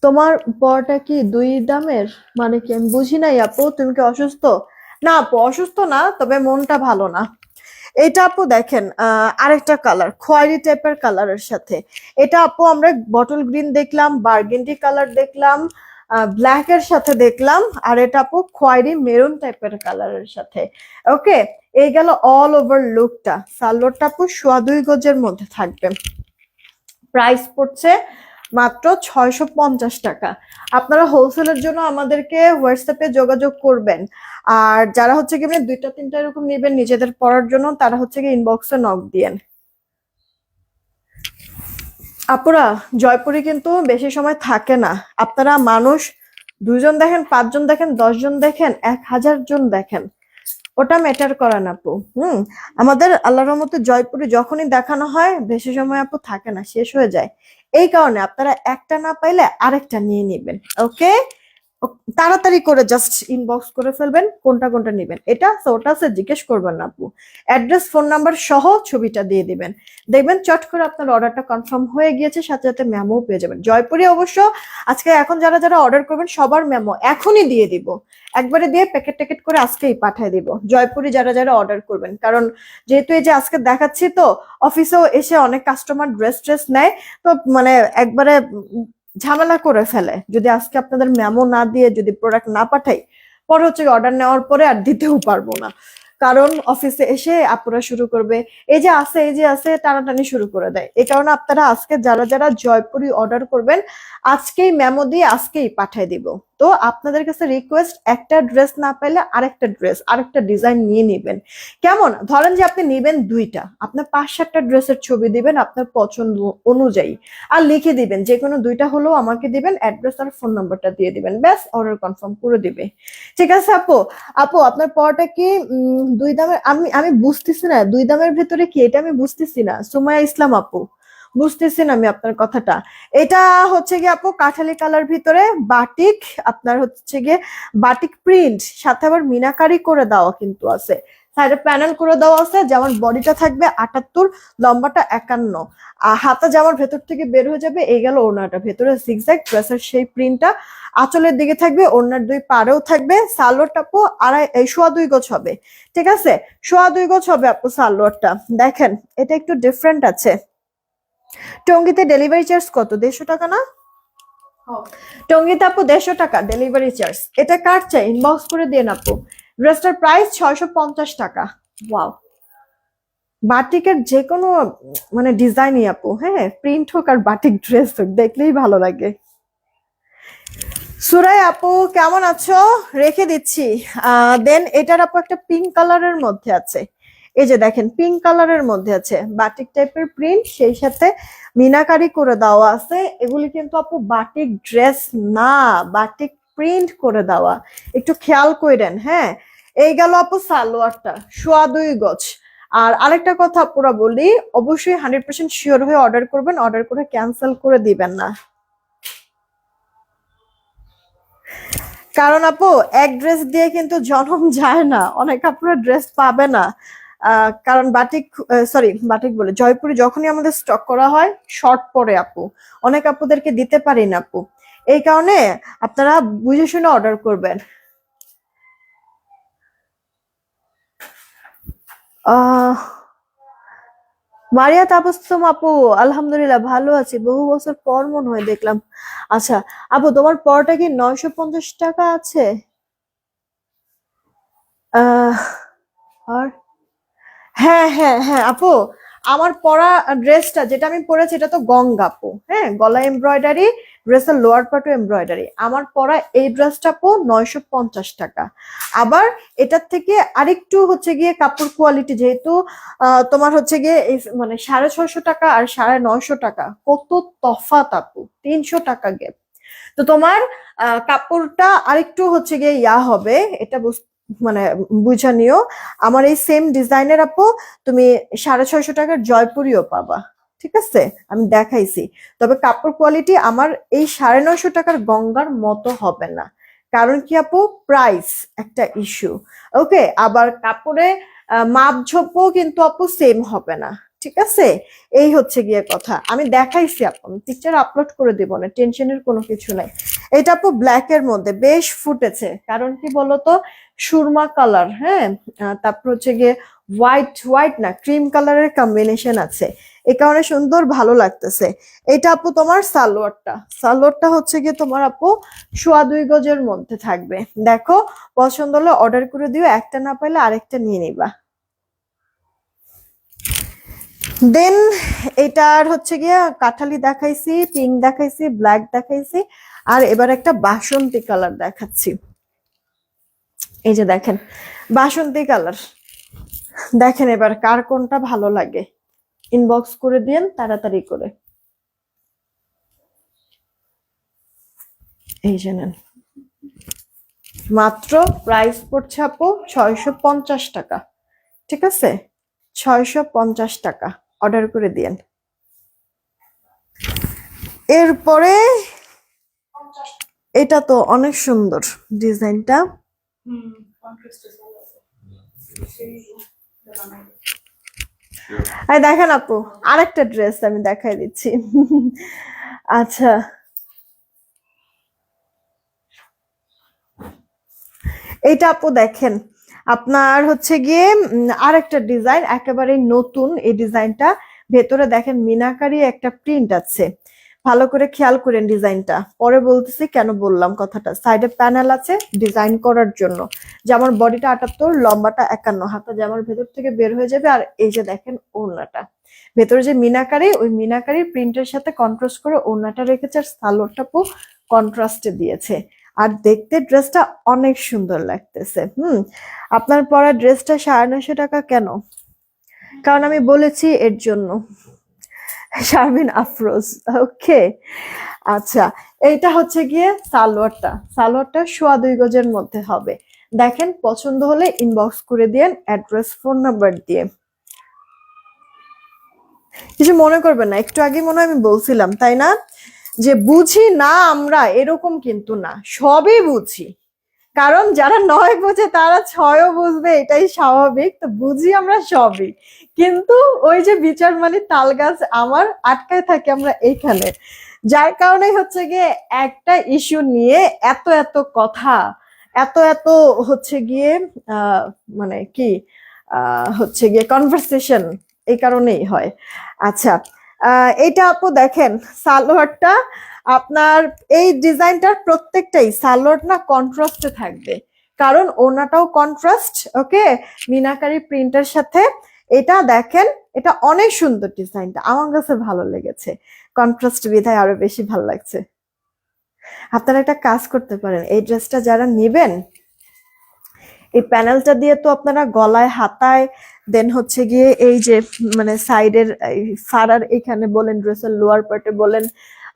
তোমার পরাটা কি দুই দামের? মানে কি আমি বুঝি নাই আপু, তুমি কি অসুস্থ? না আপু অসুস্থ না, তবে মনটা ভালো না। এটা আপু দেখেন আরেকটা কালার খয়েরি টাইপের কালারের সাথে। এটা আপু আমরা বটল গ্রিন দেখলাম, বার্গেন্ডি কালার দেখলাম, ব্ল্যাক এর সাথে দেখলাম, আর এটা আপু খয়েরি মেরুন টাইপের কালারের সাথে। ওকে, এই গেল অল ওভার লুকটা। সালোয়ারটা আপু 2.25 গজের মধ্যে থাকবে। প্রাইস পড়ছে মাত্র 650 টাকা। আপনারা হোলসেলের জন্য আমাদেরকে হোয়াটসঅ্যাপে যোগাযোগ করবেন। আর যারা হচ্ছে কি মানে 2টা 3টা এরকম নেবেন নিজেদের পড়ার জন্য, তারা হচ্ছে কি ইনবক্সে নক দিয়েন। আপুরা জয়পুরে কিন্তু বেশি সময় থাকে না। আপনারা মানুষ 2 জন দেখেন, 5 জন দেখেন, 10 জন দেখেন, 1000 জন দেখেন, ওটা ম্যাটার করে না আপু। আমাদের আল্লাহর রহমতে জয়পুরে যখনই দেখানো হয় বেশি সময় আপু থাকে না, শেষ হয়ে যায়। এই কারণে আপনারা একটা না পাইলে আরেকটা নিয়ে নিবেন। ওকে, তাড়াতাড়ি করে জাস্ট ইনবক্স করে ফেলবেন কোনটা কোনটা নেবেন। এটা ওটা সে জিজ্ঞেস করবেন না আপু, অ্যাড্রেস ফোন নাম্বার সহ ছবিটা দিয়ে দিবেন, দেখবেন চট করে আপনার অর্ডারটা কনফার্ম হয়ে গিয়েছে, সাথে সাথে মেমো পেয়ে যাবেন। জয়পুরে অবশ্য আজকে এখন যারা যারা অর্ডার করবেন সবার মেমো এখনই দিয়ে দিব, একবারে দিয়ে প্যাকেট ট্যাকেট করে আজকেই পাঠিয়ে দিব জয়পুরে যারা যারা অর্ডার করবেন। কারণ যেহেতু এই যে আজকে দেখাচ্ছি, তো অফিসেও এসে অনেক কাস্টমার ড্রেস ট্রেস নেয়, তো মানে একবারে ঝামেলা করে ফেলে যদি আজকে আপনাদের মেমো না দিয়ে যদি প্রোডাক্ট না পাঠাই, পরে হচ্ছে অর্ডার নেওয়ার পরে আর দিতেও পারবো না। কারণ অফিসে এসে আপুরা শুরু করবে এই যে আছে এই যে আছে, টানাটানি শুরু করে দেয়। এই কারণে আপনারা আজকে যারা যারা জয়পুরি অর্ডার করবেন আজকেই মেমো দিয়ে আজকেই পাঠিয়ে দিব। তো আপনাদের কাছে রিকোয়েস্ট, একটা ড্রেস না পাইলে আরেকটা ড্রেস আরেকটা ডিজাইন নিয়ে নিবেন। কেমন, ধরেন যে আপনি নিবেন 2টা, আপনার 5-7টা ড্রেসের ছবি দিবেন আপনার পছন্দ অনুযায়ী, আর লিখে দিবেন যে কোনো 2টা হলেও আমাকে দিবেন, অ্যাড্রেস আর ফোন নাম্বারটা দিয়ে দিবেন, ব্যাস অর্ডার কনফার্ম করে দিবে। ঠিক আছে আপু? আপু আপনার পরটা কি 2 দামের? আমি আমি বুঝতেছি না 2 দামের ভেতরে কি, এটা আমি বুঝতেছি না। সুমাইয়া ইসলাম আপু, বুঝতেছি না আমি আপনার কথাটা। এটা হচ্ছে গিয়ে আপু কাঠালি কালার ভিতরে বাটিক, আপনার হচ্ছে গিয়ে বাটিক প্রিন্ট, সাথে আবার মিনাকারি করে দেওয়া কিন্তু আছে, সাইডে প্যানেল করে দেওয়া আছে। যেমন বডিটা থাকবে 78, লম্বাটা 51, আর হাতা যেমন ভেতর থেকে বের হয়ে যাবে। এই গেল ওড়নাটা, ভেতরে জিগজ্যাগ ড্রেসের সেই প্রিন্টটা, আঁচলের দিকে থাকবে, ওড়নার 2 পাড়েও থাকবে। সালোয়ারটা আপু 2.25 গজ হবে। ঠিক আছে, 2.25 গজ হবে আপু সালোয়ারটা। দেখেন এটা একটু ডিফারেন্ট আছে। টঙ্গীতে ডেলিভারি চার্জ কত? 150 টাকা না? টঙ্গীতে আপু 150 টাকা ডেলিভারি চার্জ। এটা কার চাই ইনবক্স করে দিয়ে আপু। ড্রেসটার প্রাইস 650 টাকা। ওয়াও, বাটিকের যে কোনো মানে ডিজাইনই আপু, হ্যাঁ প্রিন্ট হোক আর বাটিক ড্রেস হোক, দেখলেই ভালো লাগে। সুরাই আপু কেমন আছো? রেখে দিচ্ছি। দেন এটার আপু একটা পিঙ্ক কালারের মধ্যে আছে, এই যে দেখেন পিঙ্ক কালারের মধ্যে আছে বাটিক টাইপের প্রিন্ট, সেই সাথে মিনাকারি করে দেওয়া আছে। এগুলি কিন্তু আপু বাটিক ড্রেস না, বাটিক প্রিন্ট করে দেওয়া, একটু খেয়াল করেন। হ্যাঁ, এই গেল আপু সালোয়ারটা 2.25 গজ। আর আরেকটা কথা আপুরা বলি, অবশ্যই 100% শিওর হয়ে অর্ডার করবেন, অর্ডার করে ক্যান্সেল করে দিবেন না। কারণ আপু এক ড্রেস দিয়ে কিন্তু জনম যায় না, অনেক আপুরা ড্রেস পাবে না। কারণ বাটিক, সরি বাটিক বলে জয়পুরে যখনই আমাদের স্টক করা হয় শর্ট পরে আপু, অনেক আপুদেরকে দিতে পারি না আপু। এই কারণে আপনারা বুঝে শুনে অর্ডার করবেন। আহ মারিয়া তাবাসসুম আপু, আলহামদুলিল্লাহ ভালো আছি, বহু বছর পর মনে হয় দেখলাম। আচ্ছা আপু, তোমার পরটা কি 950 টাকা আছে? আহ আর হ্যাঁ হ্যাঁ হ্যাঁ আপু, আমার পরা ড্রেসটা যেটা আমি পরেছি এটা তো গঙ্গা আপু, হ্যাঁ, গলা এমব্রয়ডারি, ড্রেসের লোয়ার পার্টও এমব্রয়ডারি। আমার পরা এই ড্রেসটা আপু 950 টাকা। আবার এটার থেকে আরেকটু হচ্ছে গিয়ে কাপড় কোয়ালিটি, যেহেতু তোমার হচ্ছে গিয়ে মানে 650 টাকা আর 950 টাকা, কত তফাৎ আপু, 300 টাকা গ্যাপ। তো তোমার কাপড়টা আরেকটু হচ্ছে গিয়ে ইয়া হবে, এটা মানে বুঝা নিও। আমার এই সেম ডিজাইনের আপু তুমি 650 টাকার জয়পুরিও পাবা, ঠিক আছে, আমি দেখাইছি। তবে কাপড় কোয়ালিটি আমার এই 950 টাকার গঙ্গার মতো হবে না। কারণ কি আপু, প্রাইস একটা ইস্যু। ওকে, আবার কাপড়ে মাপঝোপও কিন্তু আপু সেম হবে না, ঠিক আছে। এই হচ্ছে গিয়ে কথা, আমি দেখাইছি আপু, আমি পিকচার আপলোড করে দিব না, টেনশনের কোনো কিছু নাই। এটা আপু ব্ল্যাক এর মধ্যে বেশ ফুটেছে, কারণ কি বলতো, সুরমা কালার, হ্যাঁ, তারপর হচ্ছে গিয়ে হোয়াইট, হোয়াইট না ক্রিম কালারের কম্বিনেশন আছে, এই কারণে সুন্দর ভালো লাগতেছে। এটা আপু তোমার সালোয়ারটা, সালোয়ারটা হচ্ছে গিয়ে তোমার আপু 2.25 গজের মধ্যে থাকবে। দেখো, পছন্দ হলে অর্ডার করে দিও, একটা না পাইলে আরেকটা নিয়ে নিবা। দেন এটার হচ্ছে গিয়ে কাঠালি দেখাইছি, পিঙ্ক দেখাইছি, ব্ল্যাক দেখাইছি, আর এবার একটা বাসন্তী কালার দেখাচ্ছি। এই যে দেখেন, বাসন্তী কালার, দেখেন এবার কার কোনটা ভালো লাগে, ইনবক্স করে দিন তাড়াতাড়ি করে। এই যে নেন, মাত্র প্রাইস পড়ছে আপু 650 টাকা, ঠিক আছে, 650 টাকা, অর্ডার করে দিন। এরপরে এটা তো অনেক সুন্দর ডিজাইনটা, দেখেন আপু, আরেকটা ড্রেস আমি দেখাই দিচ্ছি। আচ্ছা, এইটা আপু দেখেন, আপনার হচ্ছে গিয়ে আরেকটা ডিজাইন, একেবারে নতুন এই ডিজাইনটা। ভেতরে দেখেন মিনাকারি একটা প্রিন্ট আছে, ভালো করে খেয়াল করেন ডিজাইনটা, পরে বলতেছি কেন বললাম কথাটা। সাইডে প্যানেল আছে ডিজাইন করার জন্য, যে আমার বডিটা 78, লম্বাটা 51, হাতা যে আমার ভেতর থেকে বের হয়ে যাবে। আর এই যে দেখেন ওড়নাটা, ভেতরে যে মিনাকারি, ওই মিনাকারি প্রিন্টের সাথে কন্ট্রাস্ট করে ওড়নাটা রেখেছে, আর সালোয়ারটা কন্ট্রাস্টে দিয়েছে। আর দেখতে ড্রেসটা অনেক সুন্দর লাগতেছে। আপনার পরা ড্রেসটা 950 টাকা কেন? কারণ আমি বলেছি এর জন্য, শারমিন আফরোজ। ওকে, আচ্ছা, এইটা হচ্ছে গিয়ে সালোয়ারটা, সালোয়ারটা 2.25 গজের মধ্যে হবে। দেখেন, পছন্দ হলে ইনবক্স করে দিয়েন অ্যাড্রেস, ফোন নাম্বার দিয়ে। কিছু মনে করবেন না, একটু আগে মনে হয় আমি বলছিলাম তাই না, যে বুঝি না আমরা, এরকম কিন্তু না, সবই বুঝি। কারণ যারা 9 বোঝে তারা 6ও বুঝবে, এটাই স্বাভাবিক। তো বুঝি আমরা সবই, কিন্তু ওই যে বিচার মানে তাল গাছ আমার আটকায় থাকে আমরা এইখানে, যার কারণে হচ্ছে গিয়ে একটা ইস্যু নিয়ে এত এত কথা, এত এত হচ্ছে গিয়ে মানে কি হচ্ছে গিয়ে কনভারসেশন, এই কারণেই হয়। আচ্ছা, এইটা আপু দেখেন, সালোয়ারটা আপনার এই ডিজাইনটার প্রত্যেকটাই সালোয়ার না কন্ট্রাস্টে থাকবে, কারণ ওড়নাটাও কন্ট্রাস্ট। ওকে, মিনাকারি প্রিন্টের সাথে এটা দেখেন, এটা অনেক সুন্দর ডিজাইনটা, আমার কাছে ভালো লেগেছে, কন্ট্রাস্ট বিধায় আরো বেশি ভালো লাগছে। আপনারা একটা কাজ করতে পারেন, এই ড্রেসটা যারা নেবেন, এই প্যানেলটা দিয়ে তো আপনারা গলায়, হাতায়, দেন হচ্ছে গিয়ে এই যে মানে সাইডের ফাড়ার এখানে বলেন, ড্রেসের লোয়ার পার্টে বলেন,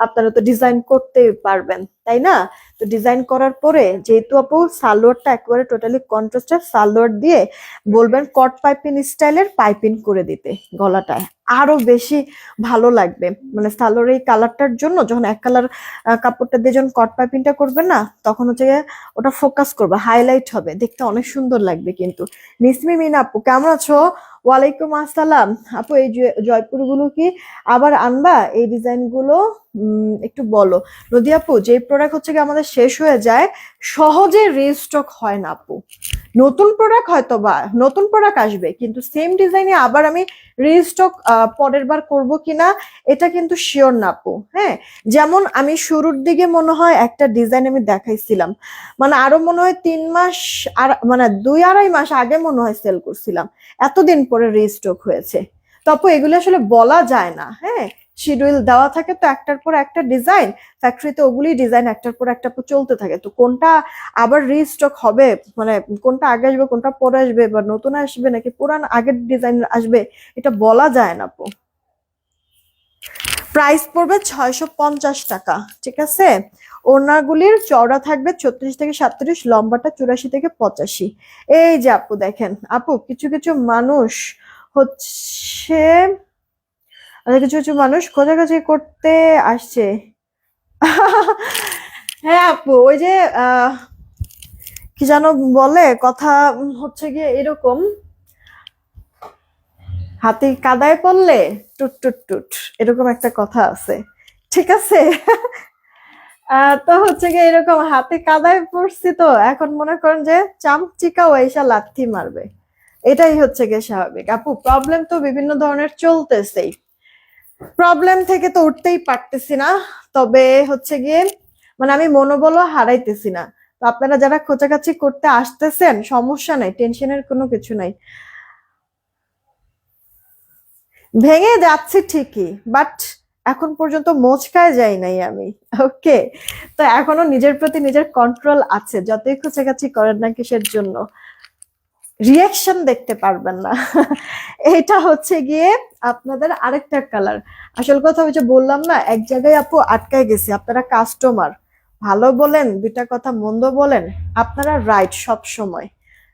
আপনারা তো ডিজাইন করতে পারবেন তাই না। তো ডিজাইন করার পরে যেহেতু আপু সালোয়ারটা একেবারে টোটালি কন্ট্রাস্টের, সালোয়ার দিয়ে বলবেন কট পাইপিং স্টাইলের পাইপিং করে দিতে গলাটায়, আরো বেশি ভালো লাগবে। মানে সালোয়ার এই কালারটার জন্য যখন এক কালার কাপড়টা দিয়ে যখন কট পাইপিংটা করবেন না, তখন হচ্ছে ওটা ফোকাস করবে, হাইলাইট হবে, দেখতে অনেক সুন্দর লাগবে। কিন্তু নিসমি মিনা আপু কেমন আছো? ওয়ালাইকুম আসসালাম আপু, এই জয়পুর গুলো কি আবার আনবা? এই ডিজাইন গুলো একটু বলো। নদী আপু, যে প্রোডাক্ট হচ্ছে কি আমাদের শেষ হয়ে যায়, সহজে রিস্টক হয় না আপু। নতুন প্রোডাক্ট হয়তো বা নতুন প্রোডাক্ট আসবে, কিন্তু সেম ডিজাইনে আবার আমি রিস্টক পরের বার করব কিনা এটা কিন্তু শিওর না আপু। হ্যাঁ, যেমন আমি শুরুর দিকে মনে হয় একটা ডিজাইন আমি দেখাইছিলাম, মানে আরো মনে হয় 3 মাস, আর মানে 2-2.5 মাস আগে মনে হয় সেল করছিলাম, এতদিন পরে রিস্টক হয়েছে। তো আপু এগুলো আসলে বলা যায় না। হ্যাঁ, শিডিউল দেওয়া থাকে তো একটার পর একটা ডিজাইন, ফ্যাক্টরিতে ওগুলি ডিজাইন একটার পর একটা চলতে থাকে, তো কোনটা আবার রিস্টক হবে, মানে কোনটা আগে আসবে কোনটা পরে আসবে, বা নতুন আসবে নাকি পুরান আগের ডিজাইন আসবে, এটা বলা যায় না আপু। প্রাইস পড়বে 650 টাকা, ঠিক আছে। ওড়নাগুলির চওড়া থাকবে 36 থেকে 37, লম্বাটা 84 থেকে 85। এই যে আপু দেখেন আপু, কিছু কিছু মানুষ হচ্ছে, কিছু কিছু মানুষ খোঁজাখুঁজি করতে আসছে। হ্যাঁ আপু, ওই যে কি যেন বলে কথা, হচ্ছে গিয়ে এরকম, হাতি কাদায় পড়লে টুট টুট টুট, এরকম একটা কথা আছে, ঠিক আছে। তো হচ্ছে গিয়ে এরকম হাতে কাদায় পড়ছি, তো এখন মনে করেন যে চামচিকাও এসে লাথি মারবে, এটাই হচ্ছে গিয়ে স্বাভাবিক আপু। প্রবলেম তো বিভিন্ন ধরনের চলতেছেই, প্রবলেম থেকে তো উঠতেই পারতেছি না। তবে হচ্ছে গিয়ে মানে আমি মনোবলও হারাইতেছি না। তো আপনারা যারা খোঁচাকাচি করতে আসতেছেন, সমস্যা নাই, টেনশনের কোনো কিছু নাই। ভেঙে যাচ্ছে ঠিকই, বাট এখন পর্যন্ত মোচকায় যাই নাই আমি। ওকে, তো এখনো নিজের প্রতি নিজের কন্ট্রোল আছে, যতই খোঁচাকাচি করেন না কিসের জন্য, রিয়াকশন দেখতে পারবেন না। এটা হচ্ছে গিয়ে আপনাদের আরেকটা কালার। আসল কথা হচ্ছে বললাম না, এক জায়গায় আপু আটকায় গেছি, আপনারা কাস্টমার, ভালো বলেন দুইটা কথা মন্দ বলেন, আপনারা রাইট সব সময়,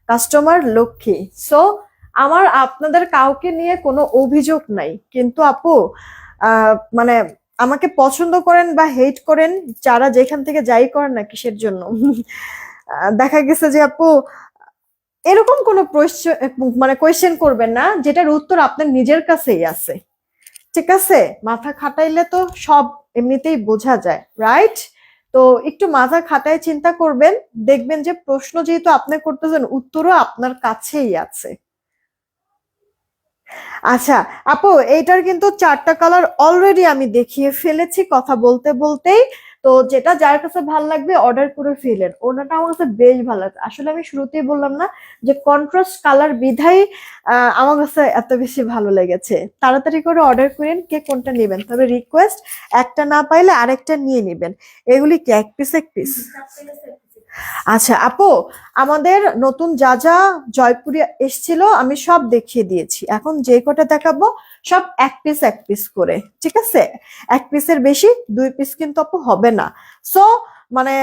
কাস্টমার লক্ষ্মী। সো আমার আপনাদের কাউকে নিয়ে কোনো অভিযোগ নাই, কিন্তু আপু মানে আমাকে পছন্দ করেন বা হেট করেন, যারা যেখান থেকে যাই করেন না কিসের জন্য, দেখা গেছে যে আপু এরকম কোনো মানে কোয়েশ্চেন করবেন না যেটার উত্তর আপনার নিজের কাছেই আছে, ঠিক আছে। মাথা খাটাইলে তো সব এমনিতেই বোঝা যায়, রাইট? তো একটু মাথা খাটায় চিন্তা করবেন, দেখবেন যে প্রশ্ন যেহেতু আপনি করতেছেন, উত্তরও আপনার কাছেই আছে। আচ্ছা আপু, এইটার কিন্তু 4টা কালার অলরেডি আমি দেখিয়ে ফেলেছি কথা বলতে বলতেই। তো যেটা যার কাছে ভালো লাগবে অর্ডার করে ফেলেন। ওনাটা আমার কাছে বেশ ভালো লাগছে, আসলে আমি শুরুতেই বললাম না যে কন্ট্রাস্ট কালার বিধাই আমার কাছে এত বেশি ভালো লেগেছে। তাড়াতাড়ি করে অর্ডার করেন, কে কোনটা নেবেন, তবে রিকোয়েস্ট, একটা না পাইলে আরেকটা নিয়ে নেবেন। এগুলি কি এক পিস এক পিস? আচ্ছা আপু, আমাদের নতুন যা যা জয়পুরে এসছিল আমি সব দেখিয়ে দিয়েছি, এখন যে কটা দেখাবো সব এক পিস এক পিস করে, ঠিক আছে। এক পিসের বেশি 2 পিস কিন্তু আপু হবে না। সো মানে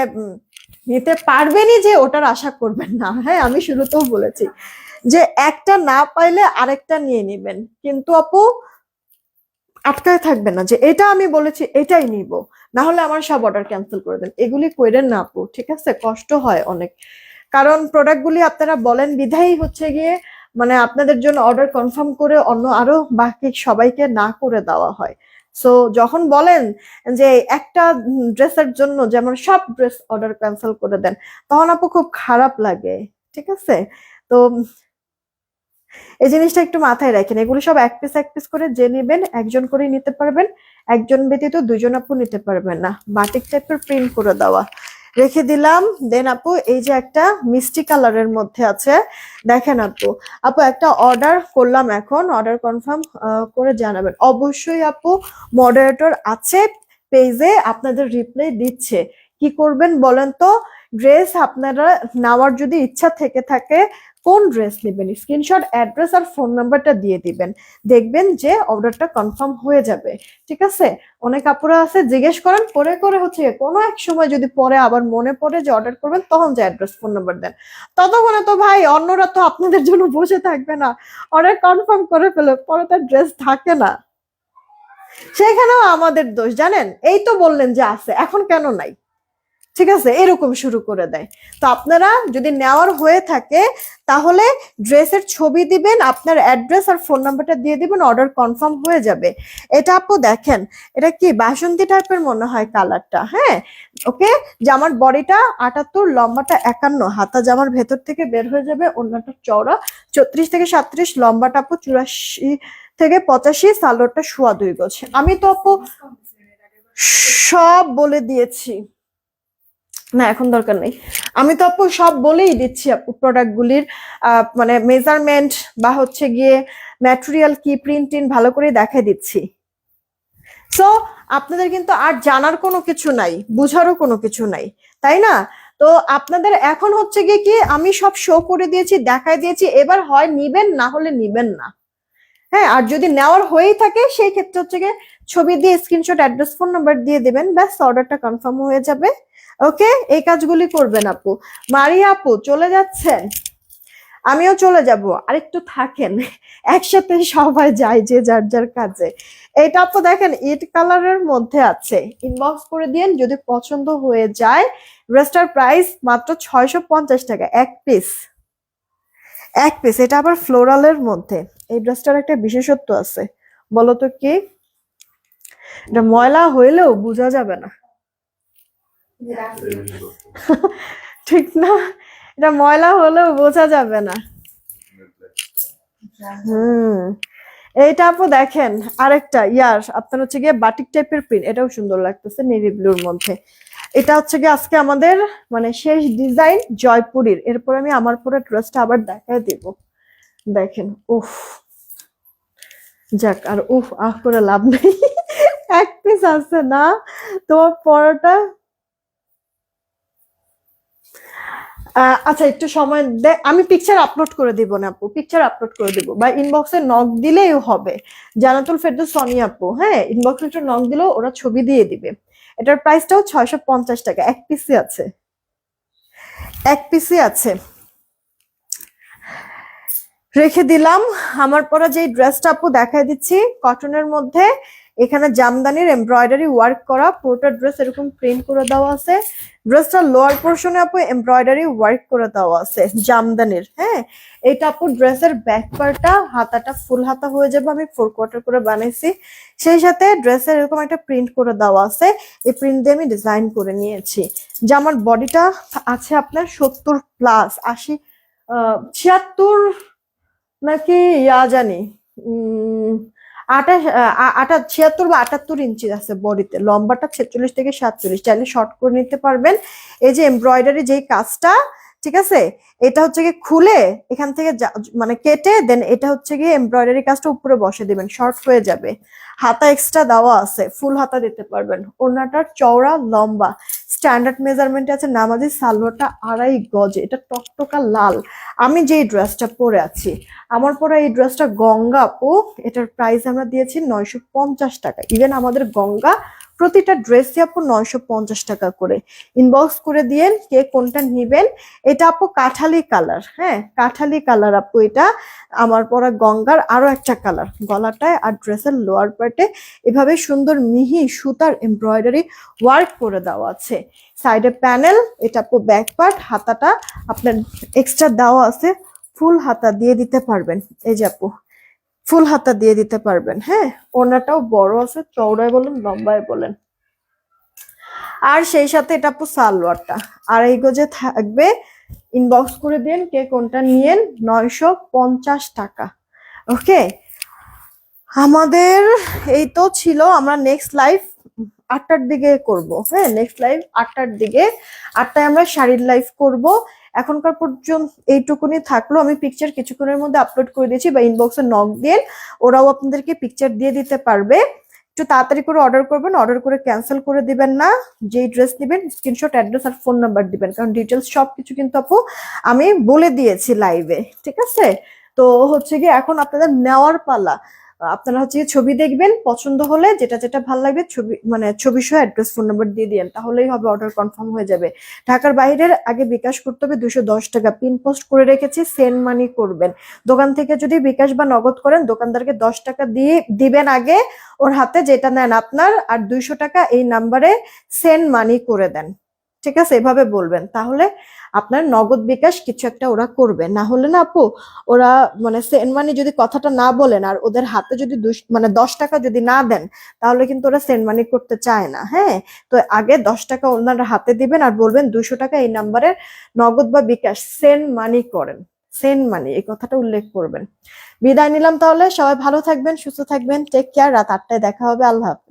নিতে পারবেনই যে ওটার আশা করবেন না। হ্যাঁ, আমি শুরুতেও বলেছি যে একটা না পাইলে আরেকটা নিয়ে নিবেন, কিন্তু আপু আটকায় থাকবে না যে এটা আমি বলেছি এটাই নিব, না হলে আমার সব অর্ডার ক্যান্সেল করে দেন, এগুলি কইরেন না আপু, ঠিক আছে। কষ্ট হয় অনেক, কারণ প্রোডাক্টগুলি আপনারা বলেন বিধাই হচ্ছে গিয়ে মানে আপনাদের জন্য অর্ডার কনফার্ম করে অন্য আরো বাকি সবাইকে না করে দেওয়া হয়। সো যখন বলেন যে একটা ড্রেসের জন্য যেমন সব ড্রেস অর্ডার ক্যান্সেল করে দেন, তখন আপু খুব খারাপ লাগে, ঠিক আছে। তো এই জিনিসটা একটু মাথায় রাখেন, এগুলো সব এক পিস এক পিস করে যে নেবেন একজন করে নিতে পারবেন, একজন ব্যতীত দুজন আপু নিতে পারবেন না। বাটিক টাইপের প্রিন্ট করে দেওয়া রেখে দিলাম। দেন আপু এই যে একটা মিষ্টি কালারের মধ্যে আছে, দেখেন আপু, আপু একটা অর্ডার করলাম, এখন অর্ডার কনফার্ম করে জানাবেন অবশ্যই আপু। মডারেটর আছে পেজে, আপনাদের রিপ্লাই দিচ্ছে। কি করবেন বলেন তো, ড্রেস আপনারা নেওয়ার যদি ইচ্ছা থেকে থাকে, কোন ড্রেস নেবেন স্ক্রিনশট, অ্যাড্রেস আর ফোন নাম্বারটা দিয়ে দিবেন, দেখবেন যে অর্ডারটা কনফার্ম হয়ে যাবে, ঠিক আছে। অনেক আপুরা আছে জিজ্ঞেস করেন, করে করে হচ্ছে কোনো এক সময় যদি পরে আবার মনে পড়ে যে অর্ডার করবেন, তখন যে অ্যাড্রেস ফোন নাম্বার দেন, ততক্ষণে তো ভাই অন্যরা তো আপনাদের জন্য বসে থাকবে না, অর্ডার কনফার্ম করে ফেলে পরে তার ড্রেস থাকে না, সেখানেও আমাদের দোষ জানেন। এই তো বললেন যে আছে, এখন কেন নাই? ঠিক আছে, এরকম শুরু করে দেয়। তো আপনারা যদি নেওয়ার হয়ে থাকে তাহলে ড্রেসের ছবি দিবেন, আপনার অ্যাড্রেস আর ফোন নাম্বারটা দিয়ে দিবেন, অর্ডার কনফার্ম হয়ে যাবে। এটা আপু দেখেন, এটা কি বাসন্তী টাইপের মনে হয় কালারটা, হ্যাঁ। ওকে, জামার বডিটা 78, লম্বাটা 51, হাতা জামার ভেতর থেকে বের হয়ে যাবে, ওড়নাটা চওড়া 34 থেকে 37, লম্বাটা আপু 84 থেকে 85, সালোয়ারটা 2.5 গজ। আমি তো আপু সব বলে দিয়েছি, না এখন দরকার নেই। আমি তো আপু সব বলেই দিচ্ছি আপু, প্রোডাক্ট গুলির মানে মেজারমেন্ট বা হচ্ছে গিয়ে ম্যাটেরিয়াল কি, প্রিন্টিং ভালো করে দেখাই দিচ্ছি। সো আপনাদের কিন্তু আর জানার কোনো কিছু নাই, বুঝারও কোনো কিছু নাই, তাই না? তো আপনাদের এখন হচ্ছে গিয়ে কি, আমি সব শো করে দিয়েছি, দেখাই দিয়েছি, এবার হয় নিবেন, না হলে নিবেন না। হ্যাঁ, আর যদি নেওয়ার হয়েই থাকে সেই ক্ষেত্রে হচ্ছে গিয়ে ছবি দিয়ে স্ক্রিনশট, অ্যাড্রেস, ফোন নাম্বার দিয়ে দেবেন, ব্যাস অর্ডারটা কনফার্ম হয়ে যাবে। ওকে, এই কাজগুলি করবেন আপু। মারিয়া আপু চলে যাচ্ছেন, আমিও চলে যাব, আরেকটু থাকেন, একসাথে সবাই যায় যে যার যার কাজে। এটা আপু দেখেন ইট কালারের মধ্যে আছে, ইনবক্স করে দিন যদি পছন্দ হয়ে যায়। ড্রেসটার প্রাইস মাত্র 650 টাকা, এক পিস, এক পিস। এটা আবার ফ্লোরালের মধ্যে। এই ড্রেসটার একটা বিশেষত্ব আছে, বলো তো কি? এটা ময়লা হইলেও বোঝা যাবে না, ঠিক না? এটা ময়লা হলেও বোঝা যাবে না। হুম, এইটা আপু দেখেন আরেকটা ইয়ার আপনার হচ্ছে গিয়ে বাটিক টাইপের প্রিন্ট, এটাও সুন্দর লাগতেছে নেভি ব্লুর মধ্যে। এটা হচ্ছে গিয়ে আজকে আমাদের মানে শেষ ডিজাইন জয়পুরীর, এরপর আমি আমার পরে ড্রেসটা আবার দেখায় দিব। দেখেন, উফ, যাক, আর উফ আহ করে লাভ নেই, এক পিস আছে না তোমার পরোটা। আচ্ছা একটু সময় দে, আমি পিকচার আপলোড করে দিব না আপু, পিকচার আপলোড করে দিব, বা ইনবক্সে নক দিলেই হবে। জানাতুল ফেরদৌস সোনি আপু, হ্যাঁ, ইনবক্সে একটু নক দিলেও ওরা ছবি দিয়ে দিবে। এটার প্রাইসটাও 650 টাকা, এক পিসি আছে, এক পিসি আছে, রেখে দিলাম। আমার পরা যে ড্রেসটা আপু দেখাই দিচ্ছি কটনের মধ্যে, এখানে জামদানির এমব্রয়ডারি ওয়ার্ক করা, পুরোটা ড্রেস এরকম প্রিন্ট করে দেওয়া আছে। ড্রেসটা লোয়ার পোর্শনে আপু এমব্রয়ডারি ওয়ার্ক করে দেওয়া আছে জামদানির, হ্যাঁ। এটা আপু ড্রেসের ব্যাক পার্টটা, হাতাটা ফুল হাতা হয়ে যাবে, আমি 4 কোয়ার্টার করে বানাইছি। সেই সাথে ড্রেসের এরকম একটা প্রিন্ট করে দেওয়া আছে, এই প্রিন্ট দিয়ে আমি ডিজাইন করে নিয়েছি। জামার বডিটা আছে আপনার 70+, 80, 76 নাকি জানি, 76 বা 78 ইঞ্চি আছে বডিতে, লম্বাটা 46 থেকে 47, চাইলে শর্ট করে নিতে পারবেন। এই যে এমব্রয়ডারি যেই কাজটা, ঠিক আছে, এটা হচ্ছে গিয়ে খুলে এখান থেকে মানে কেটে দেন এটা হচ্ছে গিয়ে এমব্রয়ডারি কাজটা উপরে বসে দিবেন, শর্ট হয়ে যাবে। হাতা এক্সট্রা দেওয়া আছে, ফুল হাতা দিতে পারবেন। ওড়নাটার চওড়া লম্বা স্ট্যান্ডার্ড মেজারমেন্টে আছে, নামাজি সালোয়ারটা 2.5 গজে, এটা টকটকা লাল। আমি যেই ড্রেসটা পরে আছি, আমার পরে এই ড্রেসটা গঙ্গা আপু, এটার প্রাইস আমরা দিয়েছি 950 টাকা। ইভেন আমাদের গঙ্গা প্রতিটা ড্রেসই আপু 950 টাকা করে। ইনবক্স করে দিয়েন কে কোনটা নিবেন। এটা আপু কাঠালি কালার, হ্যাঁ, কাঠালি কালার আপু। এটা আমার পরা গঙ্গার আরো একটা কালার, গলাটায় আর ড্রেসের লোয়ার পার্টে এভাবে সুন্দর মিহি সুতার এমব্রয়ডারি ওয়ার্ক করে দেওয়া আছে। সাইডে প্যানেল, এটা আপু ব্যাক পার্ট, হাতাটা আপনার এক্সট্রা দেওয়া আছে, ফুল হাতা দিয়ে দিতে পারবেন। এই যে আপু ফুল হাতা দিয়ে দিতে পারবেন, হ্যাঁ। ওড়নাটাও বড় আছে, চওড়ায় বলেন লম্বায় বলেন। আর সেই সাথে এটা আপু সালোয়ারটা 2.5 গজে থাকবে। ইনবক্স করে দিন কে কোনটা নিয়েন, 950 টাকা। ওকে, আমাদের এই তো ছিল। আমরা নেক্সট লাইভ 8টার দিকে করব, হ্যাঁ, নেক্সট লাইভ 8টার দিকে, 8টায় আমরা শাড়ির লাইভ করব। এখনকার পর্যন্ত এইটুকুনি থাকলো। আমি পিকচার কিছুক্ষণের মধ্যে আপলোড করে দিয়েছি, বা ইনবক্সে নক দিয়ে ওরাও আপনাদেরকে পিকচার দিয়ে দিতে পারবে। একটু তাড়াতাড়ি করে অর্ডার করবেন, অর্ডার করে ক্যান্সেল করে দিবেন না। যেই ড্রেস নেবেন স্ক্রিনশট, অ্যাড্রেস আর ফোন নাম্বার দিবেন, কারণ ডিটেলস সবকিছু কিন্তু আপু আমি বলে দিয়েছি লাইভে, ঠিক আছে? তো হচ্ছে কি এখন আপনাদের নেওয়ার পালা। আপনারা হচ্ছে ছবি দেখবেন, পছন্দ হলে যেটা যেটা ভালো লাগবে ছবি মানে ছবি সহ অ্যাড্রেস ফোন নাম্বার দিয়ে দিন, তাহলেই হবে, অর্ডার কনফার্ম হয়ে যাবে। ঢাকার বাইরের আগে বিকাশ করতে হবে 210 টাকা, পিন পোস্ট করে রেখেছি, সেন্ড মানি করবেন। দোকান থেকে যদি বিকাশ বা নগদ করেন দোকানদারকে 10 টাকা দিয়ে দিবেন আগে ওর হাতে, যেটা নেন আপনার, আর 200 টাকা এই নাম্বারে সেন্ড মানি করে দেন। ঠিক আছে, এভাবে বলবেন, তাহলে আপনার নগদ বিকাশ কিছু একটা ওরা করবে। না হলে না আপু, ওরা মানে সেন্ড মানি যদি কথাটা না বলেন আর ওদের হাতে যদি মানে 10 টাকা যদি না দেন, তাহলে কিন্তু ওরা সেন্ড মানি করতে চায় না। হ্যাঁ, তো আগে 10 টাকা ওনারা হাতে দিবেন আর বলবেন 200 টাকা এই নাম্বারে নগদ বা বিকাশ সেন্ড মানি করেন, সেন্ড মানি এই কথাটা উল্লেখ করবেন। বিদায় নিলাম তাহলে, সবাই ভালো থাকবেন, সুস্থ থাকবেন, টেক কেয়ার। রাত 8টায় দেখা হবে, আল্লাহ হাফেজ।